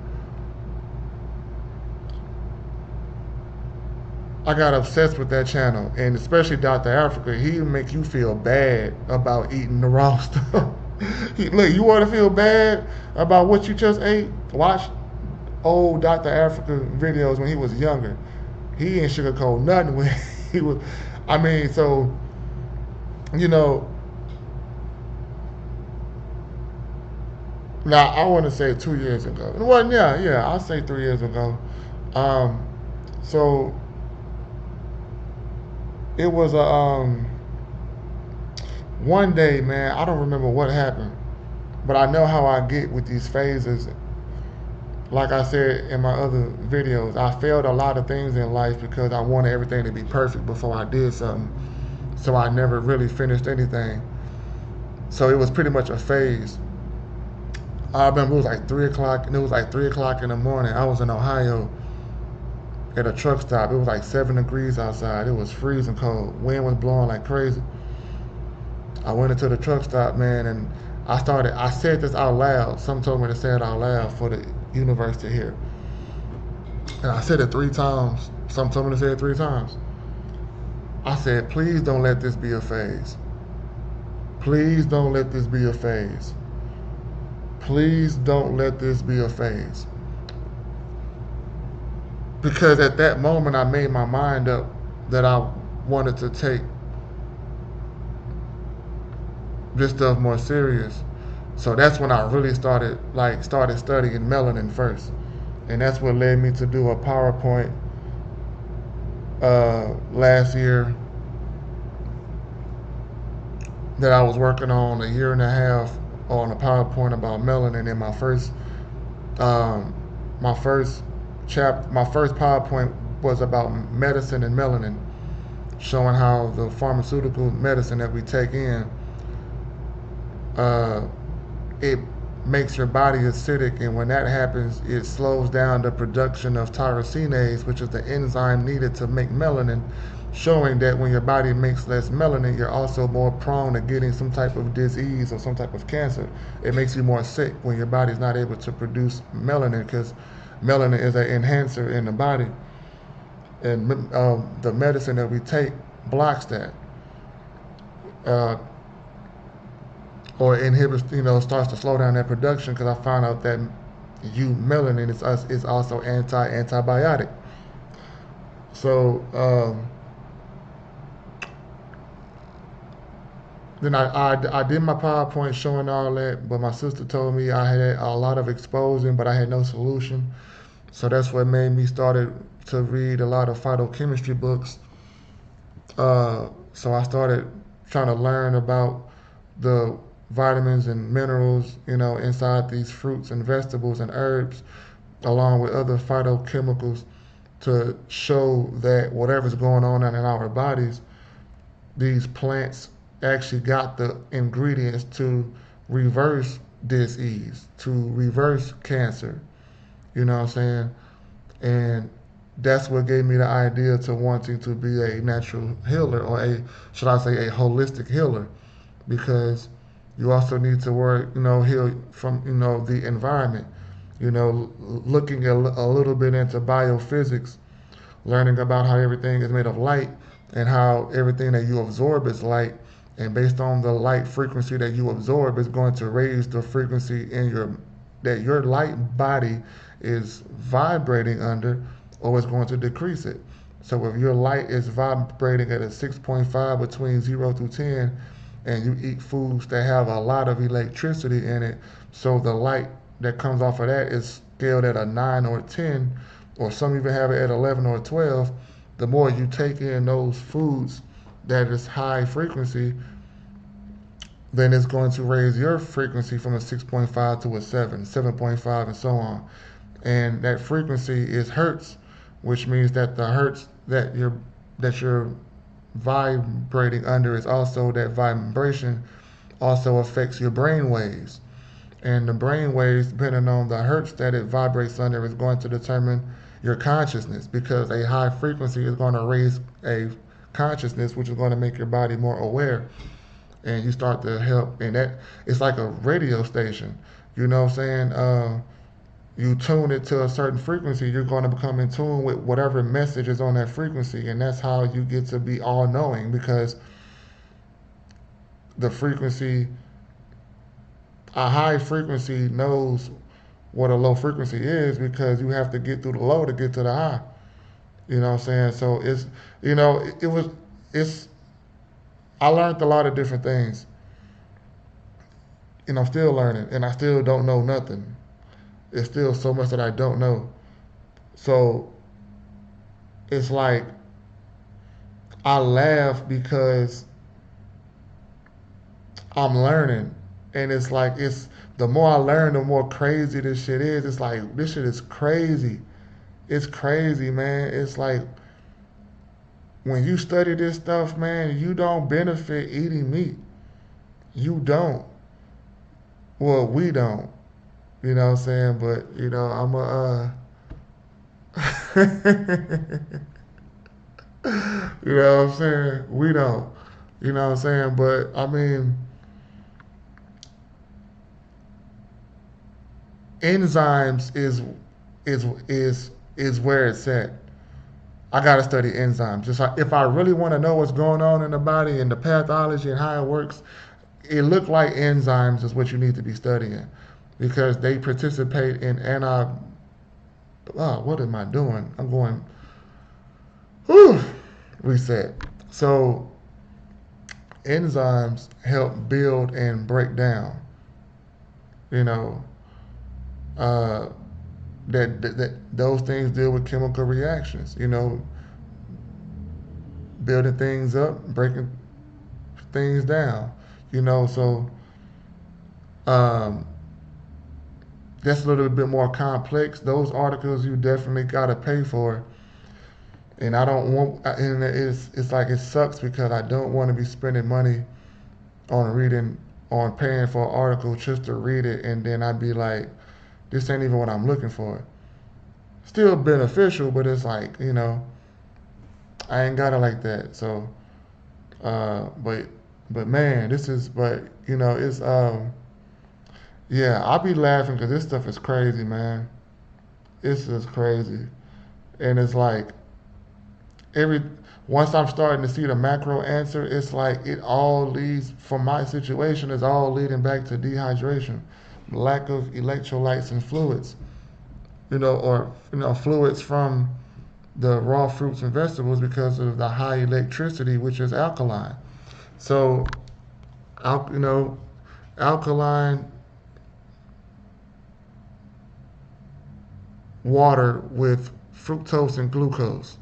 Speaker 1: I got obsessed with that channel, and especially Dr. Africa. He would make you feel bad about eating the wrong stuff. Look, you want to feel bad about what you just ate? Watch old Dr. Africa videos when he was younger. He ain't sugarcoat nothing when he was. I mean, so you know. Now I want to say 2 years ago. Well, yeah, I'll say 3 years ago. So it was one day, man. I don't remember what happened, but I know how I get with these phases. Like I said in my other videos, I failed a lot of things in life because I wanted everything to be perfect before I did something. So I never really finished anything. So it was pretty much a phase. I remember it was like 3 o'clock, and it was like 3 o'clock in the morning. I was in Ohio at a truck stop. It was like 7 degrees outside. It was freezing cold. Wind was blowing like crazy. I went into the truck stop, man, and I said this out loud. Some told me to say it out loud for the universe to hear. And I said it 3 times. Some told me to say it 3 times. I said, please don't let this be a phase. Please don't let this be a phase. Please don't let this be a phase. Because at that moment, I made my mind up that I wanted to take this stuff more serious. So that's when I really started studying melanin first. And that's what led me to do a PowerPoint last year that I was working on a year and a half on a PowerPoint about melanin. And my first PowerPoint was about medicine and melanin, showing how the pharmaceutical medicine that we take in, it makes your body acidic, and when that happens, it slows down the production of tyrosinase, which is the enzyme needed to make melanin, showing that when your body makes less melanin, you're also more prone to getting some type of disease or some type of cancer. It makes you more sick when your body's not able to produce melanin, because melanin is an enhancer in the body, and the medicine that we take blocks that. or inhibits, starts to slow down that production because I found out that melanin is also antibiotic. So then I did my PowerPoint showing all that, but my sister told me I had a lot of exposing, but I had no solution. So that's what made me started to read a lot of phytochemistry books. So I started trying to learn about the vitamins and minerals, inside these fruits and vegetables and herbs, along with other phytochemicals, to show that whatever's going on in our bodies, these plants actually got the ingredients to reverse disease, to reverse cancer. You know what I'm saying? And that's what gave me the idea to wanting to be a natural healer, or should I say, a holistic healer, because you also need to work, heal from, the environment, looking a little bit into biophysics, learning about how everything is made of light and how everything that you absorb is light. And based on the light frequency that you absorb, is going to raise the frequency in that your light body is vibrating under, or it's going to decrease it. So if your light is vibrating at a 6.5 between 0 to 10, and you eat foods that have a lot of electricity in it, so the light that comes off of that is scaled at a 9 or 10, or some even have it at 11 or 12, the more you take in those foods that is high frequency, then it's going to raise your frequency from a 6.5 to a 7, 7.5, and so on. And that frequency is hertz, which means that the hertz that you're vibrating under is also, that vibration also affects your brain waves. And the brain waves, depending on the hertz that it vibrates under, is going to determine your consciousness, because a high frequency is going to raise a consciousness, which is going to make your body more aware, and you start to help. And that, it's like a radio station. You know what I'm saying? You tune it to a certain frequency, you're going to become in tune with whatever message is on that frequency, and that's how you get to be all knowing, because the frequency, a high frequency knows what a low frequency is, because you have to get through the low to get to the high. You know what I'm saying? So it's, it was, it's, I learned a lot of different things, and I'm still learning, and I still don't know nothing. It's still so much that I don't know. So it's like, I laugh because I'm learning, and it's like, the more I learn, the more crazy this shit is. It's like, this shit is crazy. It's crazy, man. It's like, when you study this stuff, man, you don't benefit eating meat. You don't. Well, we don't. You know what I'm saying? But I'm you know what I'm saying? We don't. You know what I'm saying? But I mean, enzymes is where it's at. I gotta study enzymes. Just like, if I really want to know what's going on in the body and the pathology and how it works, it looked like enzymes is what you need to be studying, because they participate in what am I doing? I'm going, whew, reset. So enzymes help build and break down, you know, uh, that those things deal with chemical reactions, building things up, breaking things down, so um, that's a little bit more complex. Those articles you definitely gotta pay for, and I don't want. And it's like, it sucks because I don't want to be spending money on reading, on paying for an article just to read it, and then I'd be like, this ain't even what I'm looking for. Still beneficial, but it's like, I ain't got it like that. So, but man, it's yeah, I'll be laughing because this stuff is crazy, man. It's just crazy, and it's like, every once I'm starting to see the macro answer, it's like it all leads for my situation is all leading back to dehydration, lack of electrolytes and fluids, or fluids from the raw fruits and vegetables because of the high electricity, which is alkaline. So, al- you know, alkaline water with fructose and glucose.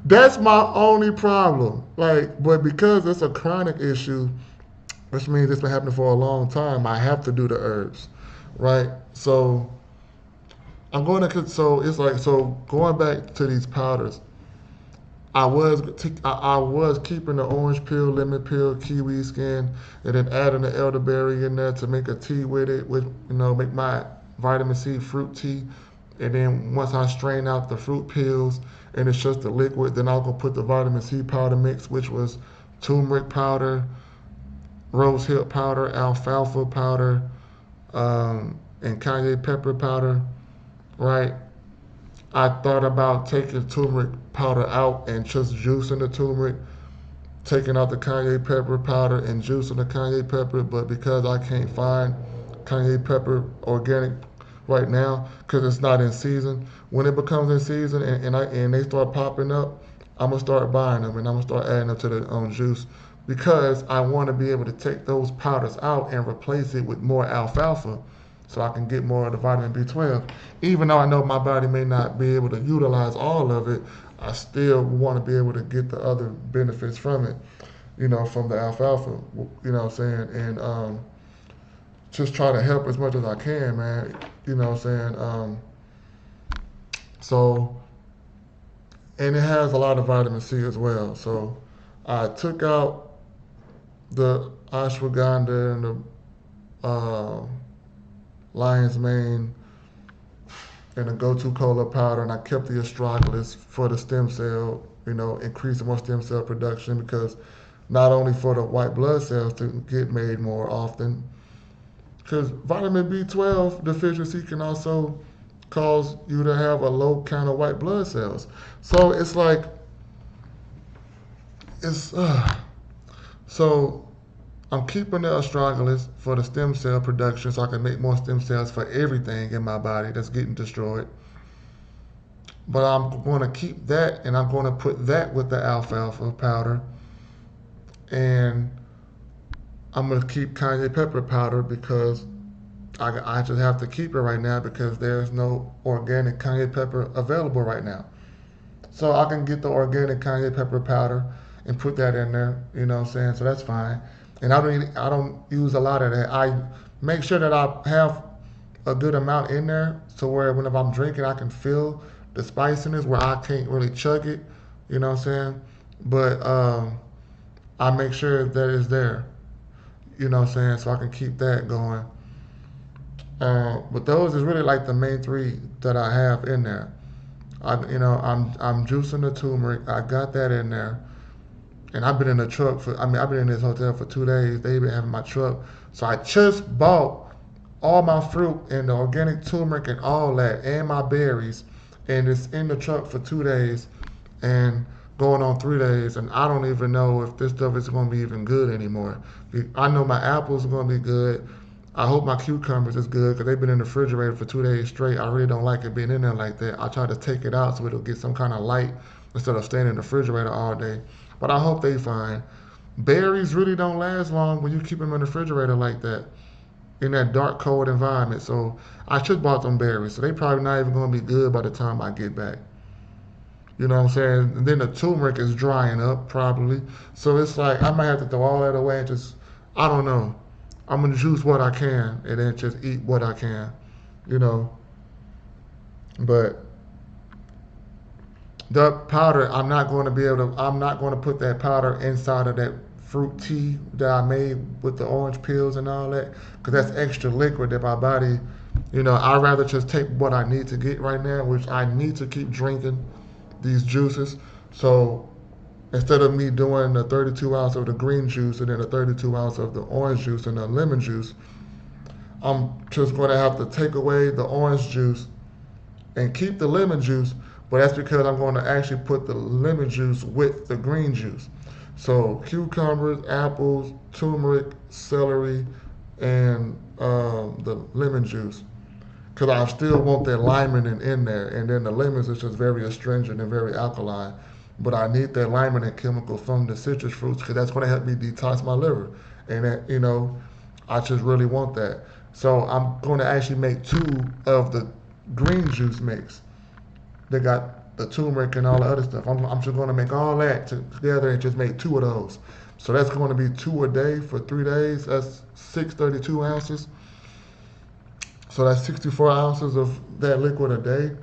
Speaker 1: That's my only problem. Like, but because it's a chronic issue, which means it's been happening for a long time, I have to do the herbs, right? So so it's like, so going back to these powders, I was keeping the orange peel, lemon peel, kiwi skin, and then adding the elderberry in there to make a tea with it, make my vitamin C fruit tea. And then once I strain out the fruit peels and it's just the liquid, then I'll go put the vitamin C powder mix, which was turmeric powder, rose hip powder, alfalfa powder, and cayenne pepper powder, right? I thought about taking turmeric powder out and just juicing the turmeric, taking out the cayenne pepper powder and juicing the cayenne pepper, but because I can't find cayenne pepper organic right now because it's not in season, when it becomes in season and they start popping up, I'm gonna start buying them and I'm gonna start adding them to the juice because I want to be able to take those powders out and replace it with more alfalfa so I can get more of the vitamin B12. Even though I know my body may not be able to utilize all of it, I still want to be able to get the other benefits from it, from the alfalfa, what I'm saying? And just try to help as much as I can, man, what I'm saying? So, and it has a lot of vitamin C as well. So I took out the ashwagandha and the lion's mane and the go-to cola powder, and I kept the astragalus for the stem cell, increasing more stem cell production because not only for the white blood cells to get made more often, because vitamin B12 deficiency can also cause you to have a low count of white blood cells. So it's like, it's, so I'm keeping the astragalus for the stem cell production so I can make more stem cells for everything in my body that's getting destroyed. But I'm going to keep that and I'm going to put that with the alfalfa powder. And I'm going to keep cayenne pepper powder because I just have to keep it right now because there's no organic cayenne pepper available right now. So I can get the organic cayenne pepper powder and put that in there, what I'm saying? So that's fine. And I don't use a lot of that. I make sure that I have a good amount in there so where whenever I'm drinking I can feel the spiciness where I can't really chug it, you know what I'm saying? But I make sure that it's there, what I'm saying, so I can keep that going. But those is really like the main three that I have in there. I'm juicing the turmeric. I got that in there, and I've been in the truck for. I mean, I've been in this hotel for 2 days. They've been having my truck, so I just bought all my fruit and the organic turmeric and all that, and my berries, and it's in the truck for 2 days, and going on 3 days, and I don't even know if this stuff is going to be even good anymore. I know my apples are going to be good. I hope my cucumbers is good because they've been in the refrigerator for 2 days straight. I really don't like it being in there like that. I try to take it out so it'll get some kind of light instead of staying in the refrigerator all day. But I hope they fine. Berries really don't last long when you keep them in the refrigerator like that in that dark, cold environment. So I should bought them berries. So they probably not even going to be good by the time I get back. You know what I'm saying? And then the turmeric is drying up probably. So it's like I might have to throw all that away and just, I don't know. I'm gonna juice what I can and then just eat what I can, you know. But the powder, I'm not going to put that powder inside of that fruit tea that I made with the orange peels and all that, because that's extra liquid that my body, I'd rather just take what I need to get right now, which I need to keep drinking these juices. So instead of me doing a 32 ounce of the green juice and then a 32 ounce of the orange juice and the lemon juice, I'm just going to have to take away the orange juice and keep the lemon juice, but that's because I'm going to actually put the lemon juice with the green juice. So cucumbers, apples, turmeric, celery, and the lemon juice. Because I still want that limonene in there, and then the lemons is just very astringent and very alkaline. But I need that limonene chemical from the citrus fruits because that's going to help me detox my liver, and that, I just really want that. So I'm going to actually make two of the green juice mix. They got the turmeric and all the other stuff. I'm just going to make all that together and just make two of those. So that's going to be two a day for 3 days. That's 632 ounces. So that's 64 ounces of that liquid a day.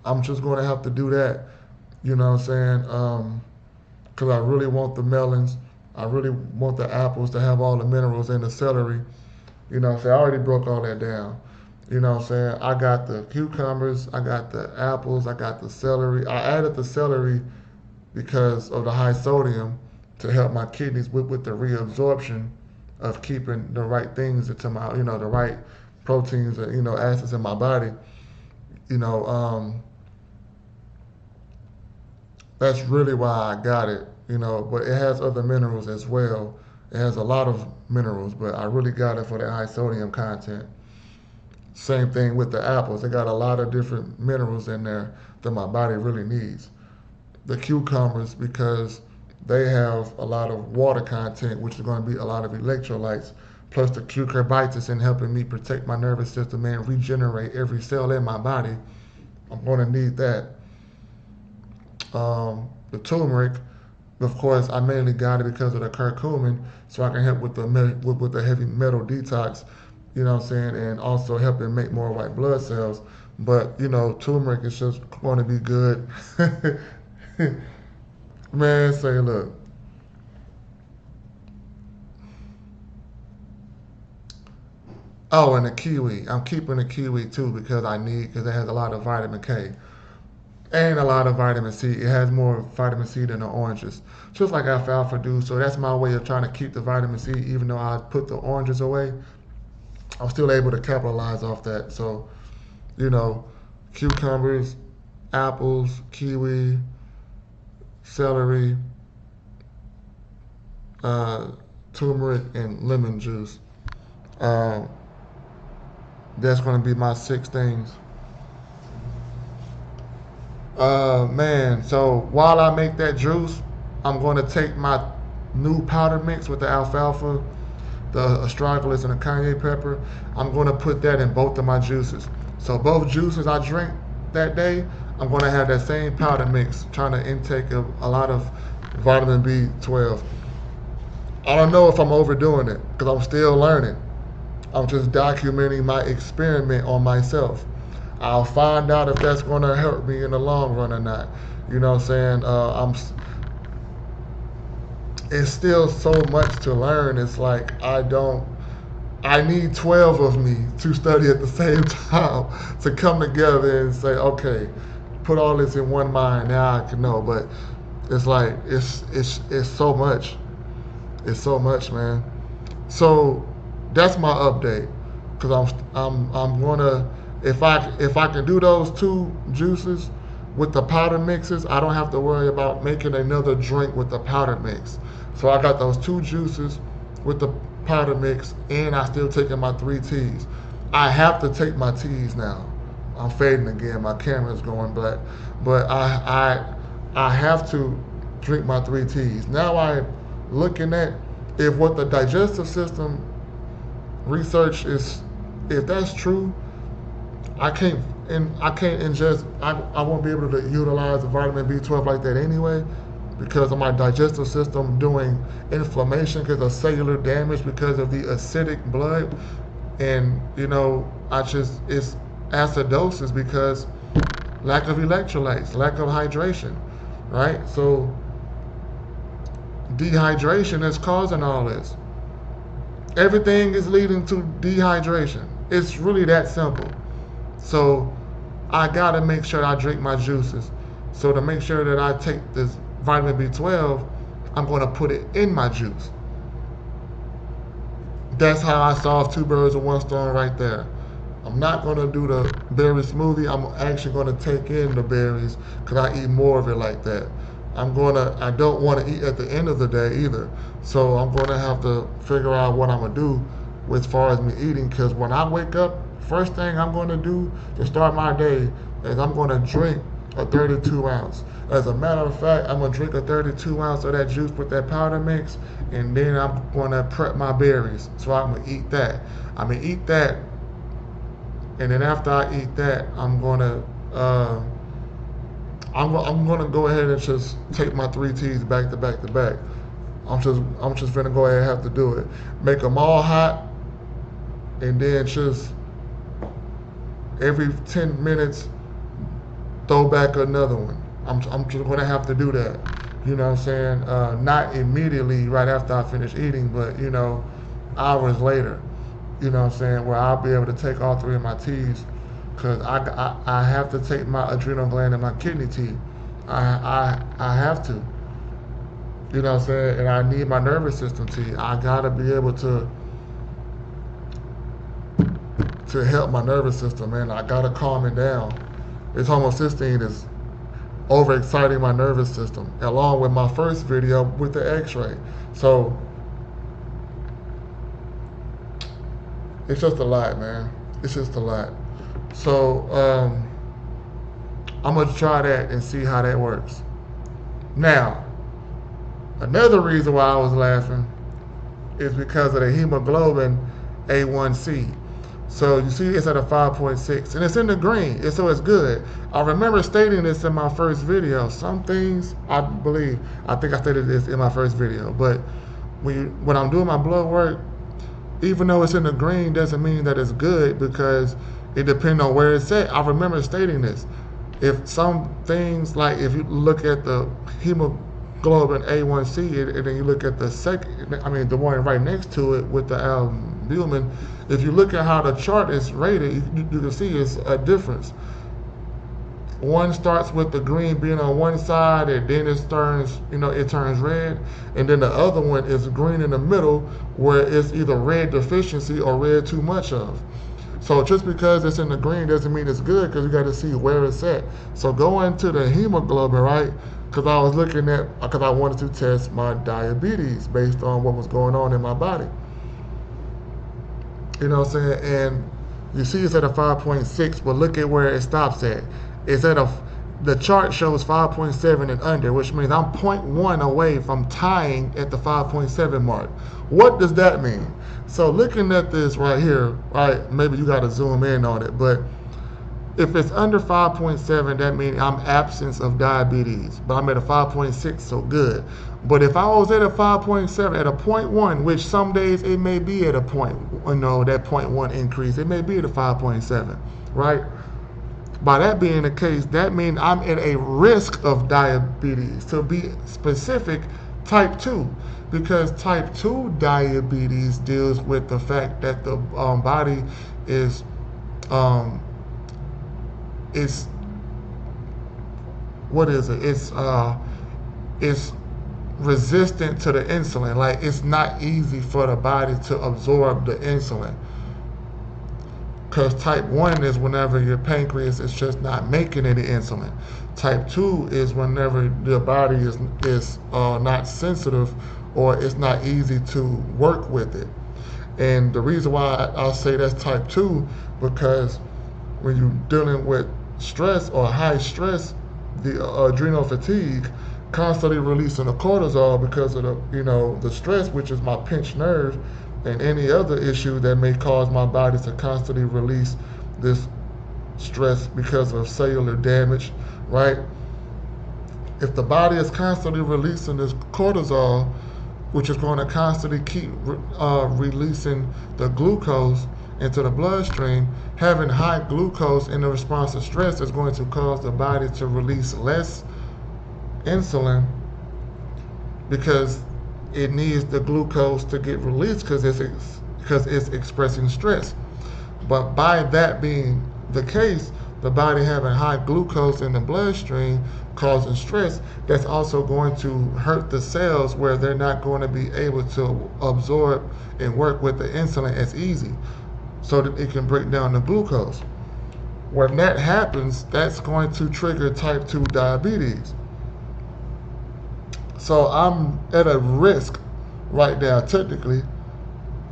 Speaker 1: I'm just going to have to do that. You know what I'm saying? Because I really want the melons. I really want the apples to have all the minerals and the celery. You know what I'm saying? I already broke all that down. You know what I'm saying? I got the cucumbers, I got the apples, I got the celery. I added the celery because of the high sodium to help my kidneys with the reabsorption of keeping the right things into my, the right proteins and, acids in my body. You know, that's really why I got it, but it has other minerals as well. It has a lot of minerals, but I really got it for the high sodium content. Same thing with the apples. They got a lot of different minerals in there that my body really needs. The cucumbers, because they have a lot of water content, which is going to be a lot of electrolytes, plus the cucurbitacin in helping me protect my nervous system and regenerate every cell in my body. I'm going to need that. The turmeric, of course, I mainly got it because of the curcumin, so I can help with the heavy metal detox, you know what I'm saying, and also helping make more white blood cells. But turmeric is just going to be good. Man, say look. Oh, and the kiwi. I'm keeping the kiwi too because it has a lot of vitamin K and a lot of vitamin C. It has more vitamin C than the oranges, just like alfalfa do. So that's my way of trying to keep the vitamin C. Even though I put the oranges away, I'm still able to capitalize off that. So, you know, cucumbers, apples, kiwi, celery, uh, turmeric, and lemon juice. Uh, that's going to be my six things. Man, so while I make that juice, I'm going to take my new powder mix with the alfalfa, the astragalus, and the cayenne pepper. I'm going to put that in both of my juices. So both juices I drink that day, I'm going to have that same powder mix, trying to intake a lot of vitamin B12. I don't know if I'm overdoing it because I'm still learning. I'm just documenting my experiment on myself. I'll find out if that's going to help me in the long run or not. You know what I'm saying? It's still so much to learn. It's like I need 12 of me to study at the same time to come together and say, okay, put all this in one mind. Now I can know. But it's like, it's so much. It's so much, man. So that's my update. Cause I'm gonna, if I can do those two juices with the powder mixes, I don't have to worry about making another drink with the powder mix. So I got those two juices with the powder mix, and I still taking my 3 teas. I have to take my teas now. I'm fading again. My camera's going black, but I have to drink my 3 teas. Now I'm looking at if what the digestive system research is, if that's true, I can't ingest. I won't be able to utilize the vitamin B12 like that anyway, because of my digestive system doing inflammation because of cellular damage because of the acidic blood, and it's acidosis because lack of electrolytes, lack of hydration, right? So dehydration is causing all this. Everything is leading to dehydration. It's really that simple. So I gotta make sure I drink my juices. So to make sure that I take this vitamin B12, I'm gonna put it in my juice. That's how I solve two birds with one stone right there. I'm not going to do the berry smoothie. I'm actually going to take in the berries because I eat more of it like that. I don't want to eat at the end of the day either. So I'm going to have to figure out what I'm going to do as far as me eating, because when I wake up, first thing I'm going to do to start my day is I'm going to drink a 32 ounce. As a matter of fact, I'm going to drink a 32 ounce of that juice with that powder mix, and then I'm going to prep my berries. So I'm going to eat that. I'm going to eat that, and then after I eat that, I'm going to go ahead and just take my 3 teas back to back to back. I'm just gonna go ahead and have to do it. Make them all hot, and then just every 10 minutes throw back another one. I'm just gonna have to do that. You know what I'm saying? Not immediately right after I finish eating, but hours later. You know what I'm saying? Where I'll be able to take all 3 of my teas, because I have to take my adrenal gland and my kidney tea. I have to. You know what I'm saying? And I need my nervous system tea. I gotta be able to help my nervous system, man. I gotta calm it down. This homocysteine is overexciting my nervous system, along with my first video with the x-ray. So it's just a lot, man. It's just a lot. So I'm gonna try that and see how that works. Now, another reason why I was laughing is because of the hemoglobin A1C. So you see it's at a 5.6, and it's in the green, and so it's good. I remember stating this in my first video. Some things, I think I stated this in my first video, but when I'm doing my blood work, even though it's in the green doesn't mean that it's good, because it depends on where it's at. I remember stating this. If some things, like if you look at the hemoglobin A1C and then you look at the one right next to it with the albumin, if you look at how the chart is rated, you can see it's a difference. One starts with the green being on one side, and then it turns red, and then the other one is green in the middle, where it's either red deficiency or red too much of. So just because it's in the green doesn't mean it's good, because you got to see where it's at. So going to the hemoglobin, right? Because I wanted to test my diabetes based on what was going on in my body. You know what I'm saying? And you see it's at a 5.6, but look at where it stops at. The chart shows 5.7 and under, which means I'm 0.1 away from tying at the 5.7 mark. What does that mean? So looking at this right here, right, maybe you got to zoom in on it, but if it's under 5.7, that means I'm absence of diabetes, but I'm at a 5.6, so good. But if I was at a 5.7, at a 0.1, which some days it may be at a point, that 0.1 increase, it may be at a 5.7, right? By that being the case, that means I'm at a risk of diabetes. To be specific, type 2. Because type 2 diabetes deals with the fact that the body is what is it? It's resistant to the insulin. Like, it's not easy for the body to absorb the insulin. Because type 1 is whenever your pancreas is just not making any insulin. Type 2 is whenever the body is not sensitive, or it's not easy to work with it. And the reason why I say that's type 2, because when you're dealing with stress or high stress, the adrenal fatigue, constantly releasing the cortisol because of the stress, which is my pinched nerve, and any other issue that may cause my body to constantly release this stress because of cellular damage, right? If the body is constantly releasing this cortisol, which is going to constantly keep releasing the glucose into the bloodstream, having high glucose in the response to stress is going to cause the body to release less insulin, because it needs the glucose to get released because it's expressing stress. But by that being the case, the body having high glucose in the bloodstream causing stress, that's also going to hurt the cells, where they're not going to be able to absorb and work with the insulin as easy. so that it can break down the glucose. When that happens, that's going to trigger type 2 diabetes. So I'm at a risk right now, technically.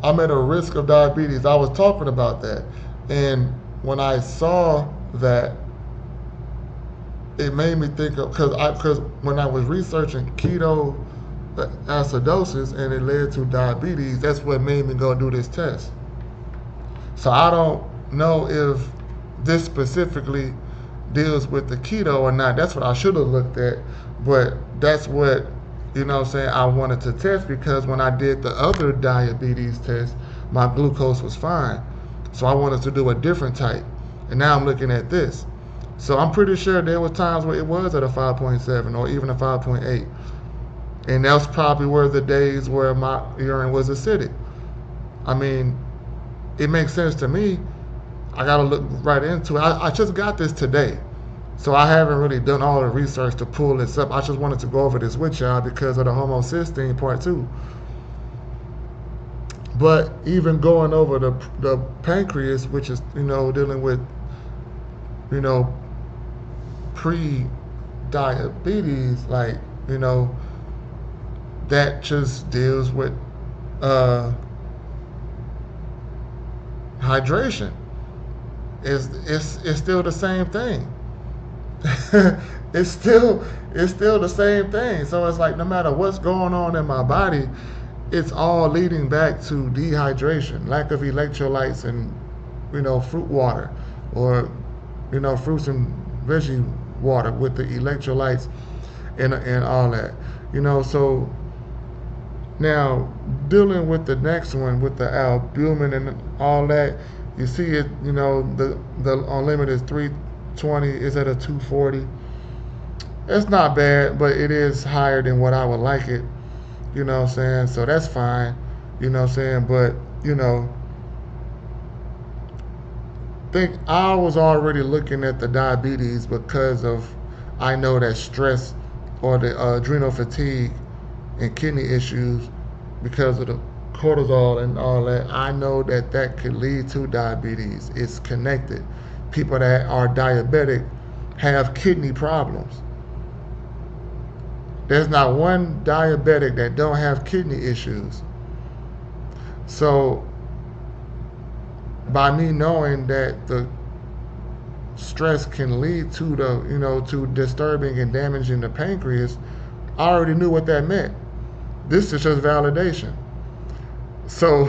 Speaker 1: I'm at a risk of diabetes. I was talking about that. And when I saw that, it made me think of, because when I was researching keto acidosis and it led to diabetes, that's what made me go do this test. So I don't know if this specifically deals with the keto or not. That's what I should have looked at, but that's what, what I'm saying, I wanted to test, because when I did the other diabetes test, my glucose was fine. So I wanted to do a different type. And now I'm looking at this. So I'm pretty sure there were times where it was at a 5.7 or even a 5.8. And that's probably where the days where my urine was acidic. I mean, it makes sense to me. I got to look right into it. I just got this today. So I haven't really done all the research to pull this up. I just wanted to go over this with y'all because of the homocysteine part 2. But even going over the pancreas, which is, dealing with, you know, pre-diabetes, like, that just deals with hydration. It's still the same thing. it's still the same thing. So it's like no matter what's going on in my body, it's all leading back to dehydration, lack of electrolytes, and fruit water, or fruits and veggie water with the electrolytes and all that. So now dealing with the next one with the albumin and all that, you see it. The on limit is 320. Is at a 240. It's not bad, but it is higher than what I would like it. You know what I'm saying? So that's fine. You know what I'm saying? But think I was already looking at the diabetes because of, I know that stress or the adrenal fatigue and kidney issues because of the cortisol and all that. I know that could lead to diabetes. It's connected. People that are diabetic have kidney problems. There's not one diabetic that don't have kidney issues. So by me knowing that the stress can lead to to disturbing and damaging the pancreas, I already knew what that meant. This is just validation. So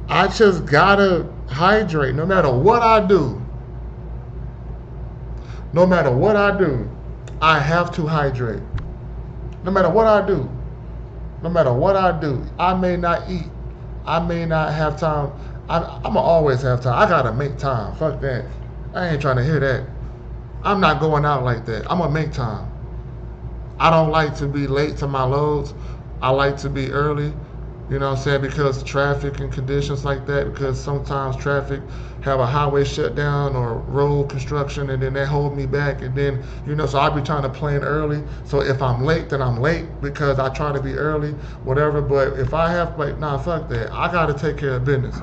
Speaker 1: I just gotta hydrate no matter what I do. No matter what I do, I have to hydrate. No matter what I do. No matter what I do. I may not eat. I may not have time. I'm going to always have time. I got to make time. Fuck that. I ain't trying to hear that. I'm not going out like that. I'm going to make time. I don't like to be late to my loads. I like to be early. You know what I'm saying? Because traffic and conditions like that, because sometimes traffic have a highway shutdown or road construction, and then they hold me back, and then, so I be trying to plan early. So if I'm late, then I'm late because I try to be early, whatever. But if I have, fuck that. I got to take care of business.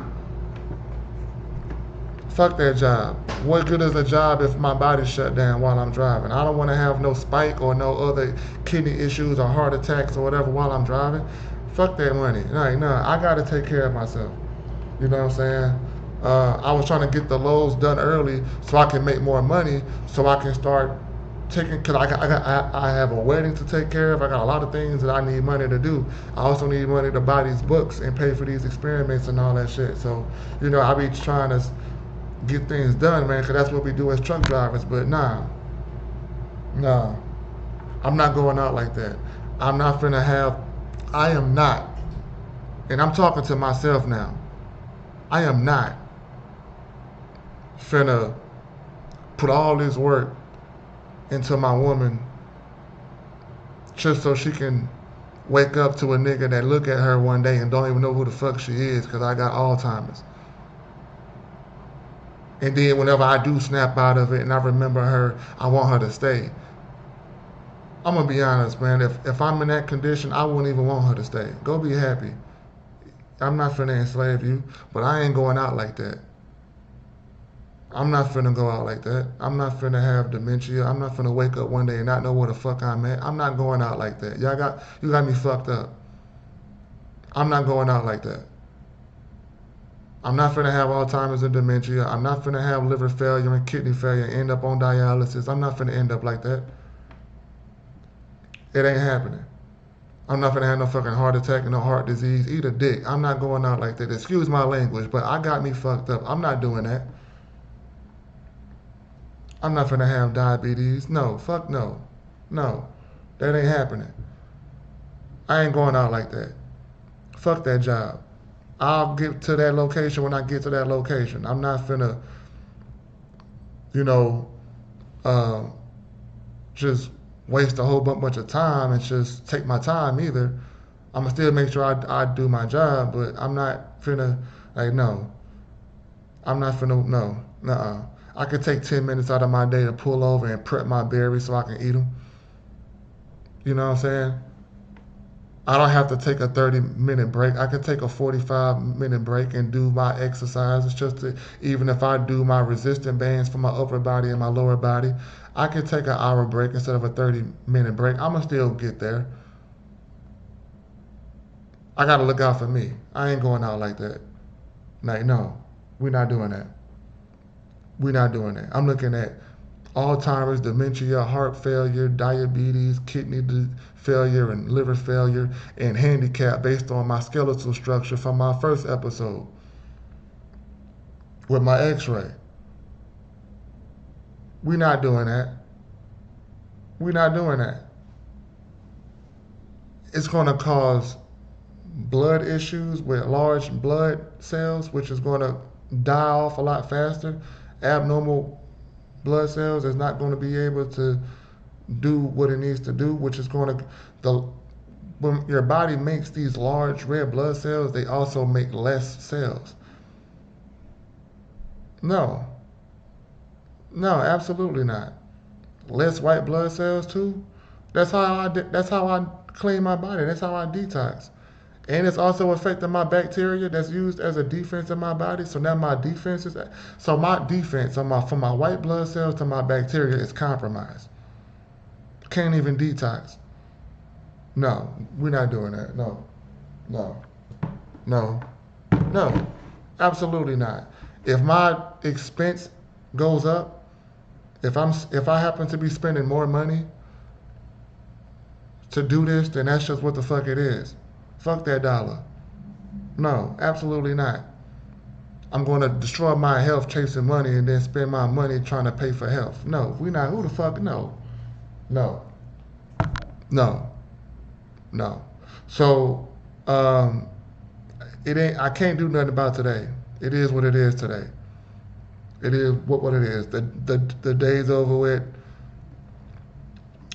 Speaker 1: Fuck that job. What good is a job if my body's shut down while I'm driving? I don't want to have no spike or no other kidney issues or heart attacks or whatever while I'm driving. Fuck that money. No, I got to take care of myself. You know what I'm saying? I was trying to get the loads done early so I can make more money, so I can start taking, because I have a wedding to take care of. I got a lot of things that I need money to do. I also need money to buy these books and pay for these experiments and all that shit. So, I be trying to get things done, man, because that's what we do as truck drivers. But nah, I'm not going out like that. I'm not finna have, I am not, and I'm talking to myself now, I am not finna put all this work into my woman just so she can wake up to a nigga that look at her one day and don't even know who the fuck she is because I got Alzheimer's. And then whenever I do snap out of it and I remember her, I want her to stay. I'm gonna be honest, man. If I'm in that condition, I wouldn't even want her to stay. Go be happy. I'm not finna enslave you, but I ain't going out like that. I'm not finna go out like that. I'm not finna have dementia. I'm not finna wake up one day and not know where the fuck I'm at. I'm not going out like that. You got me fucked up. I'm not going out like that. I'm not finna have Alzheimer's and dementia. I'm not finna have liver failure and kidney failure and end up on dialysis. I'm not finna end up like that. It ain't happening. I'm not finna have no fucking heart attack and no heart disease. Eat a dick. I'm not going out like that. Excuse my language, but I got me fucked up. I'm not doing that. I'm not finna have diabetes. No, fuck no. No, that ain't happening. I ain't going out like that. Fuck that job. I'll get to that location when I get to that location. I'm not finna, you know, um, just waste a whole bunch of time and just take my time either. I'm gonna still make sure I do my job, but I'm not finna, like, no. I'm not finna, no. Nuh-uh. I could take 10 minutes out of my day to pull over and prep my berries so I can eat them. You know what I'm saying? I don't have to take a 30-minute break. I can take a 45-minute break and do my exercises just to, even if I do my resistant bands for my upper body and my lower body, I can take an hour break instead of a 30-minute break. I'm going to still get there. I got to look out for me. I ain't going out like that. Like, no, we're not doing that. We're not doing that. I'm looking at Alzheimer's, dementia, heart failure, diabetes, kidney failure, and liver failure, and handicap based on my skeletal structure from my first episode with my x-ray. We're not doing that. We're not doing that. It's going to cause blood issues with large blood cells, which is going to die off a lot faster. Abnormal blood cells is not going to be able to do what it needs to do, which is going to the when your body makes these large red blood cells, they also make less cells. No, no, absolutely not. Less white blood cells too. That's how I clean my body. That's how I detox. And it's also affecting my bacteria that's used as a defense in my body. So now my defense is so my defense on my from my white blood cells to my bacteria is compromised. Can't even detox. No, we're not doing that. No, no, no, no, absolutely not. If my expense goes up, if I happen to be spending more money to do this, then that's just what the fuck it is. Fuck that dollar. No, absolutely not. I'm going to destroy my health chasing money and then spend my money trying to pay for health. No, we not. Who the fuck? No, no, no, no. So, um, it ain't. I can't do nothing about today. It is what it is today. It is what it is. The day's over with.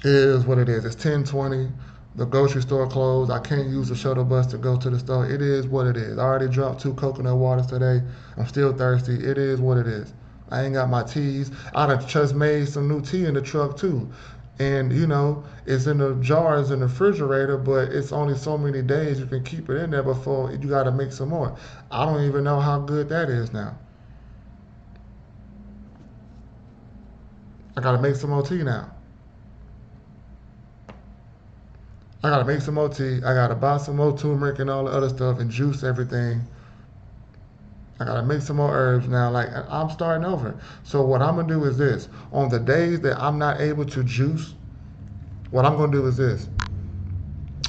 Speaker 1: It is what it is. It's 10:20. The grocery store closed. I can't use the shuttle bus to go to the store. It is what it is. I already dropped 2 coconut waters today. I'm still thirsty. It is what it is. I ain't got my teas. I done just made some new tea in the truck too. And you know, it's in the jars in the refrigerator, but it's only so many days you can keep it in there before you gotta make some more. I don't even know how good that is now. I gotta make some more tea now. I gotta make some more tea. I gotta buy some more turmeric and all the other stuff and juice everything. I gotta make some more herbs now. Like I'm starting over. So what I'm gonna do is this. On the days that I'm not able to juice, what I'm gonna do is this.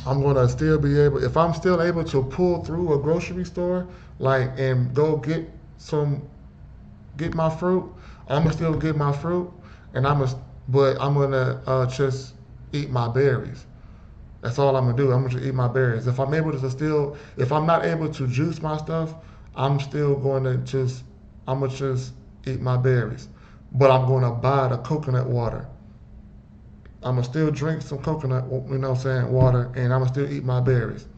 Speaker 1: I'm gonna still be able, if I'm still able to pull through a grocery store, like and go get my fruit, I'm gonna still get my fruit, and but I'm gonna just eat my berries. That's all I'm gonna do. I'm gonna just eat my berries. If I'm not able to juice my stuff, I'm still going to I'm gonna just eat my berries. But I'm gonna buy the coconut water. I'm gonna still drink some coconut, water, and I'm gonna still eat my berries.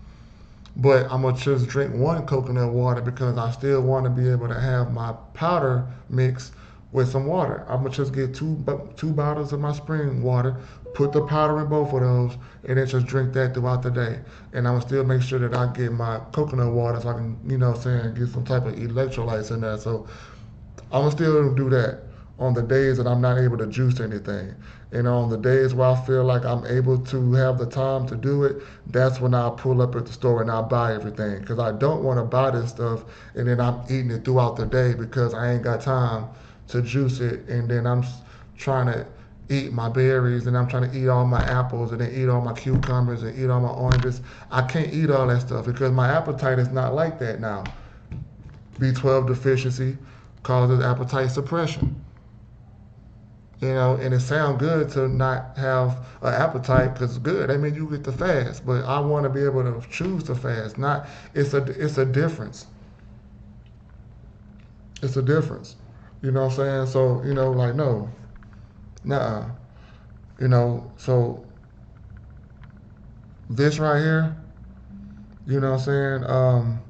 Speaker 1: But I'm gonna just drink one coconut water because I still want to be able to have my powder mix with some water. I'm gonna just get two bottles of my spring water, put the powder in both of those, and then just drink that throughout the day. And I'm gonna still make sure that I get my coconut water so I can, get some type of electrolytes in there. So I'm gonna still do that on the days that I'm not able to juice anything. And on the days where I feel like I'm able to have the time to do it, that's when I pull up at the store and I buy everything. Because I don't want to buy this stuff and then I'm eating it throughout the day because I ain't got time to juice it. And then I'm trying to eat my berries and I'm trying to eat all my apples and then eat all my cucumbers and eat all my oranges. I can't eat all that stuff because my appetite is not like that now. B12 deficiency causes appetite suppression. And it sounds good to not have an appetite because it's good. I mean, you get to fast, but I want to be able to choose to fast. Not it's a difference. It's a difference. You know what I'm saying? So like no, nah. So this right here, you know what I'm saying?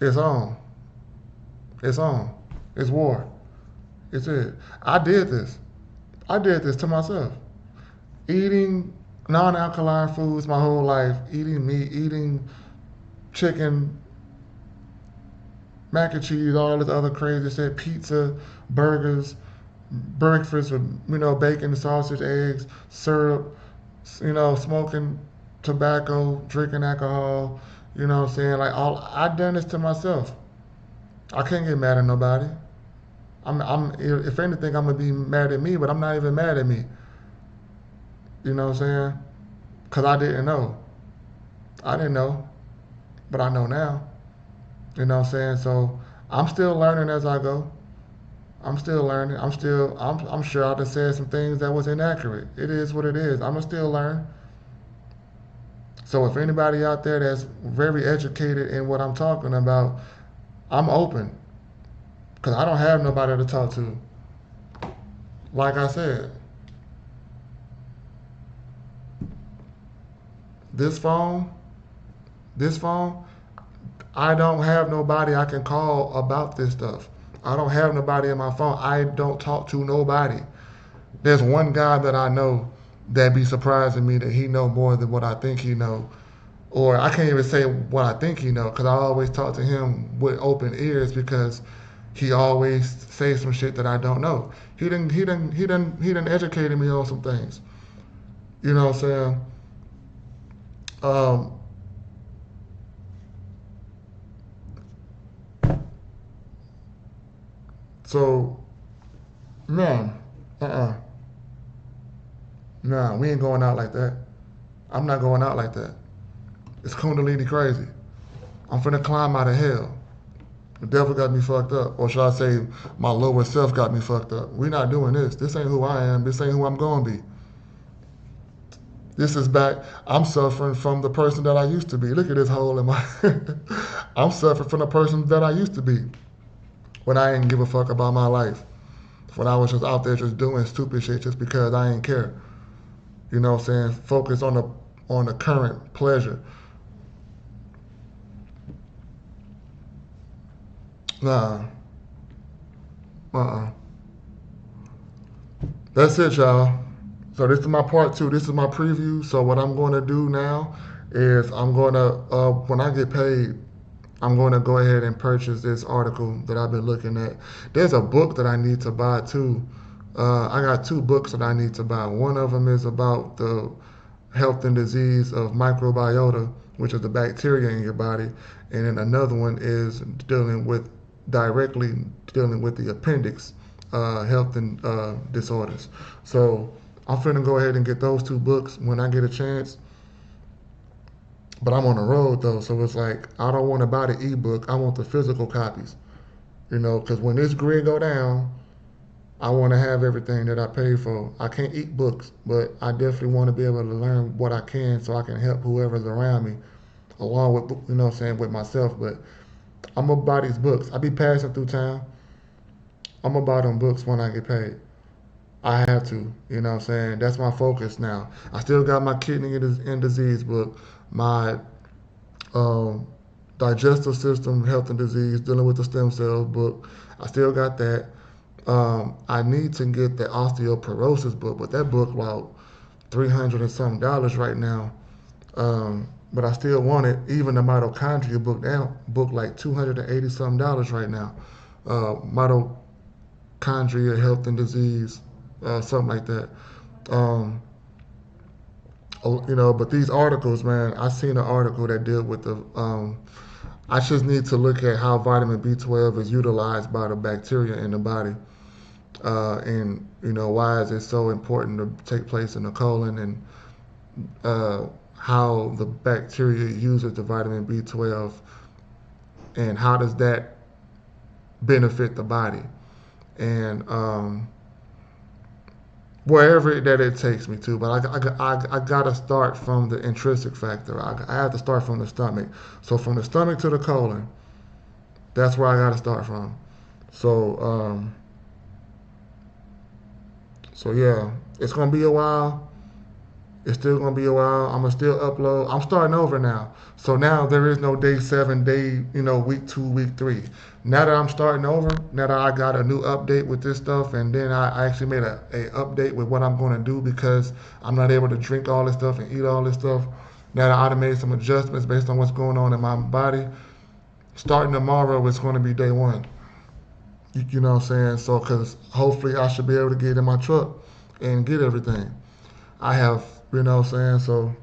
Speaker 1: It's on. It's on. It's war. It's it. I did this. I did this to myself. Eating non-alkaline foods my whole life, eating meat, eating chicken, mac and cheese, all this other crazy shit, pizza, burgers, breakfast with bacon, sausage, eggs, syrup, smoking tobacco, drinking alcohol. You know what I'm saying? Like all I done this to myself. I can't get mad at nobody. If anything, I'm gonna be mad at me, but I'm not even mad at me. You know what I'm saying? Cause I didn't know. I didn't know, but I know now. You know what I'm saying? So I'm still learning as I go. I'm still learning. I'm sure I just said some things that was inaccurate. It is what it is. I'm gonna still learn. So if anybody out there that's very educated in what I'm talking about, I'm open because I don't have nobody to talk to. Like I said, this phone, this phone, I don't have nobody I can call about this stuff. I don't have nobody in my phone. I don't talk to nobody. There's one guy that I know that be surprising me that he know more than what I think he know. Or I can't even say what I think he know because I always talk to him with open ears because he always says some shit that I don't know. He done educated me on some things. You know what I'm saying? Um, so no, nah, we ain't going out like that. I'm not going out like that. It's Kundalini crazy. I'm finna climb out of hell. The devil got me fucked up. Or should I say, my lower self got me fucked up. We're not doing this. This ain't who I am. This ain't who I'm going to be. This is back. I'm suffering from the person that I used to be. Look at this hole in my. I'm suffering from the person that I used to be when I didn't give a fuck about my life. When I was just out there just doing stupid shit just because I didn't care. You know what I'm saying? Focus on the current pleasure. Nah. Uh-uh. That's it, y'all. So this is my part two. This is my preview. So what I'm going to do now is I'm going to, when I get paid, I'm going to go ahead and purchase this article that I've been looking at. There's a book that I need to buy too. I got two books that I need to buy. One of them is about the health and disease of microbiota, which is the bacteria in your body, and then another one is directly dealing with the appendix health and disorders. So I'm finna go ahead and get those two books when I get a chance. But I'm on the road though, so it's like I don't want to buy the ebook. I want the physical copies. Because when this grid go down, I want to have everything that I pay for. I can't eat books, but I definitely want to be able to learn what I can so I can help whoever's around me, along with what I'm saying, with myself. But I'm gonna buy these books. I be passing through town. I'm gonna buy them books when I get paid. I have to, what I'm saying? That's my focus now. I still got my kidney and disease book, my um, digestive system, health and disease, dealing with the stem cells book. I still got that. I need to get the osteoporosis book, but that book about $300 and something right now. But I still want it. Even the mitochondria book, that book like $280 something right now. Mitochondria, health and disease, something like that. Um, but these articles, man, I seen an article that dealt with the. I just need to look at how vitamin B12 is utilized by the bacteria in the body, and why is it so important to take place in the colon, and how the bacteria uses the vitamin B12, and how does that benefit the body, and wherever that it takes me to. But I got to start from the intrinsic factor. I have to start from the stomach. So from the stomach to the colon, that's where I got to start from. So yeah, it's gonna be a while. It's still gonna be a while. I'm gonna still upload. I'm starting over now. So now there is no day 7, week 2, week 3. Now that I'm starting over, now that I got a new update with this stuff, and then I actually made a update with what I'm gonna do because I'm not able to drink all this stuff and eat all this stuff. Now that I made some adjustments based on what's going on in my body. Starting tomorrow, it's gonna be day 1. You know what I'm saying? So, because hopefully I should be able to get in my truck and get everything. I have, you know what I'm saying? So,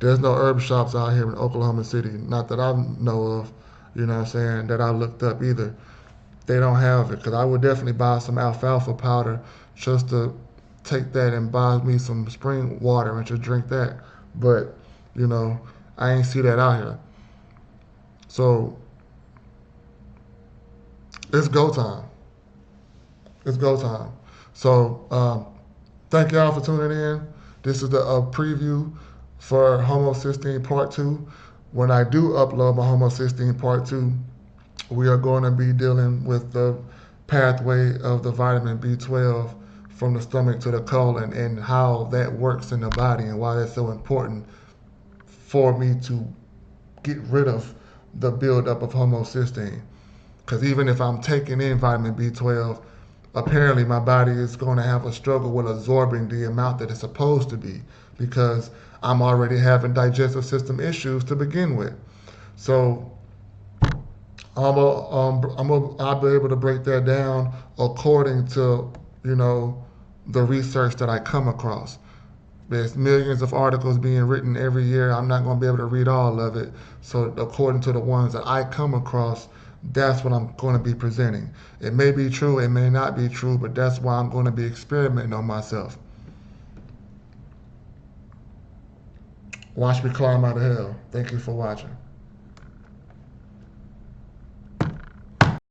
Speaker 1: there's no herb shops out here in Oklahoma City, not that I know of, you know what I'm saying, that I looked up either. They don't have it, because I would definitely buy some alfalfa powder just to take that and buy me some spring water and just drink that. But, I ain't see that out here. So, it's go time. It's go time. So, thank y'all for tuning in. This is the preview for Homocysteine Part 2. When I do upload my Homocysteine Part 2, we are going to be dealing with the pathway of the vitamin B12 from the stomach to the colon and how that works in the body and why that's so important for me to get rid of the buildup of homocysteine. Because even if I'm taking in vitamin B12, apparently my body is going to have a struggle with absorbing the amount that it's supposed to be because I'm already having digestive system issues to begin with. So I'll be able to break that down according to, the research that I come across. There's millions of articles being written every year. I'm not going to be able to read all of it. So according to the ones that I come across, that's what I'm going to be presenting. It may be true, it may not be true, but that's why I'm going to be experimenting on myself. Watch me climb out of hell. Thank you for watching.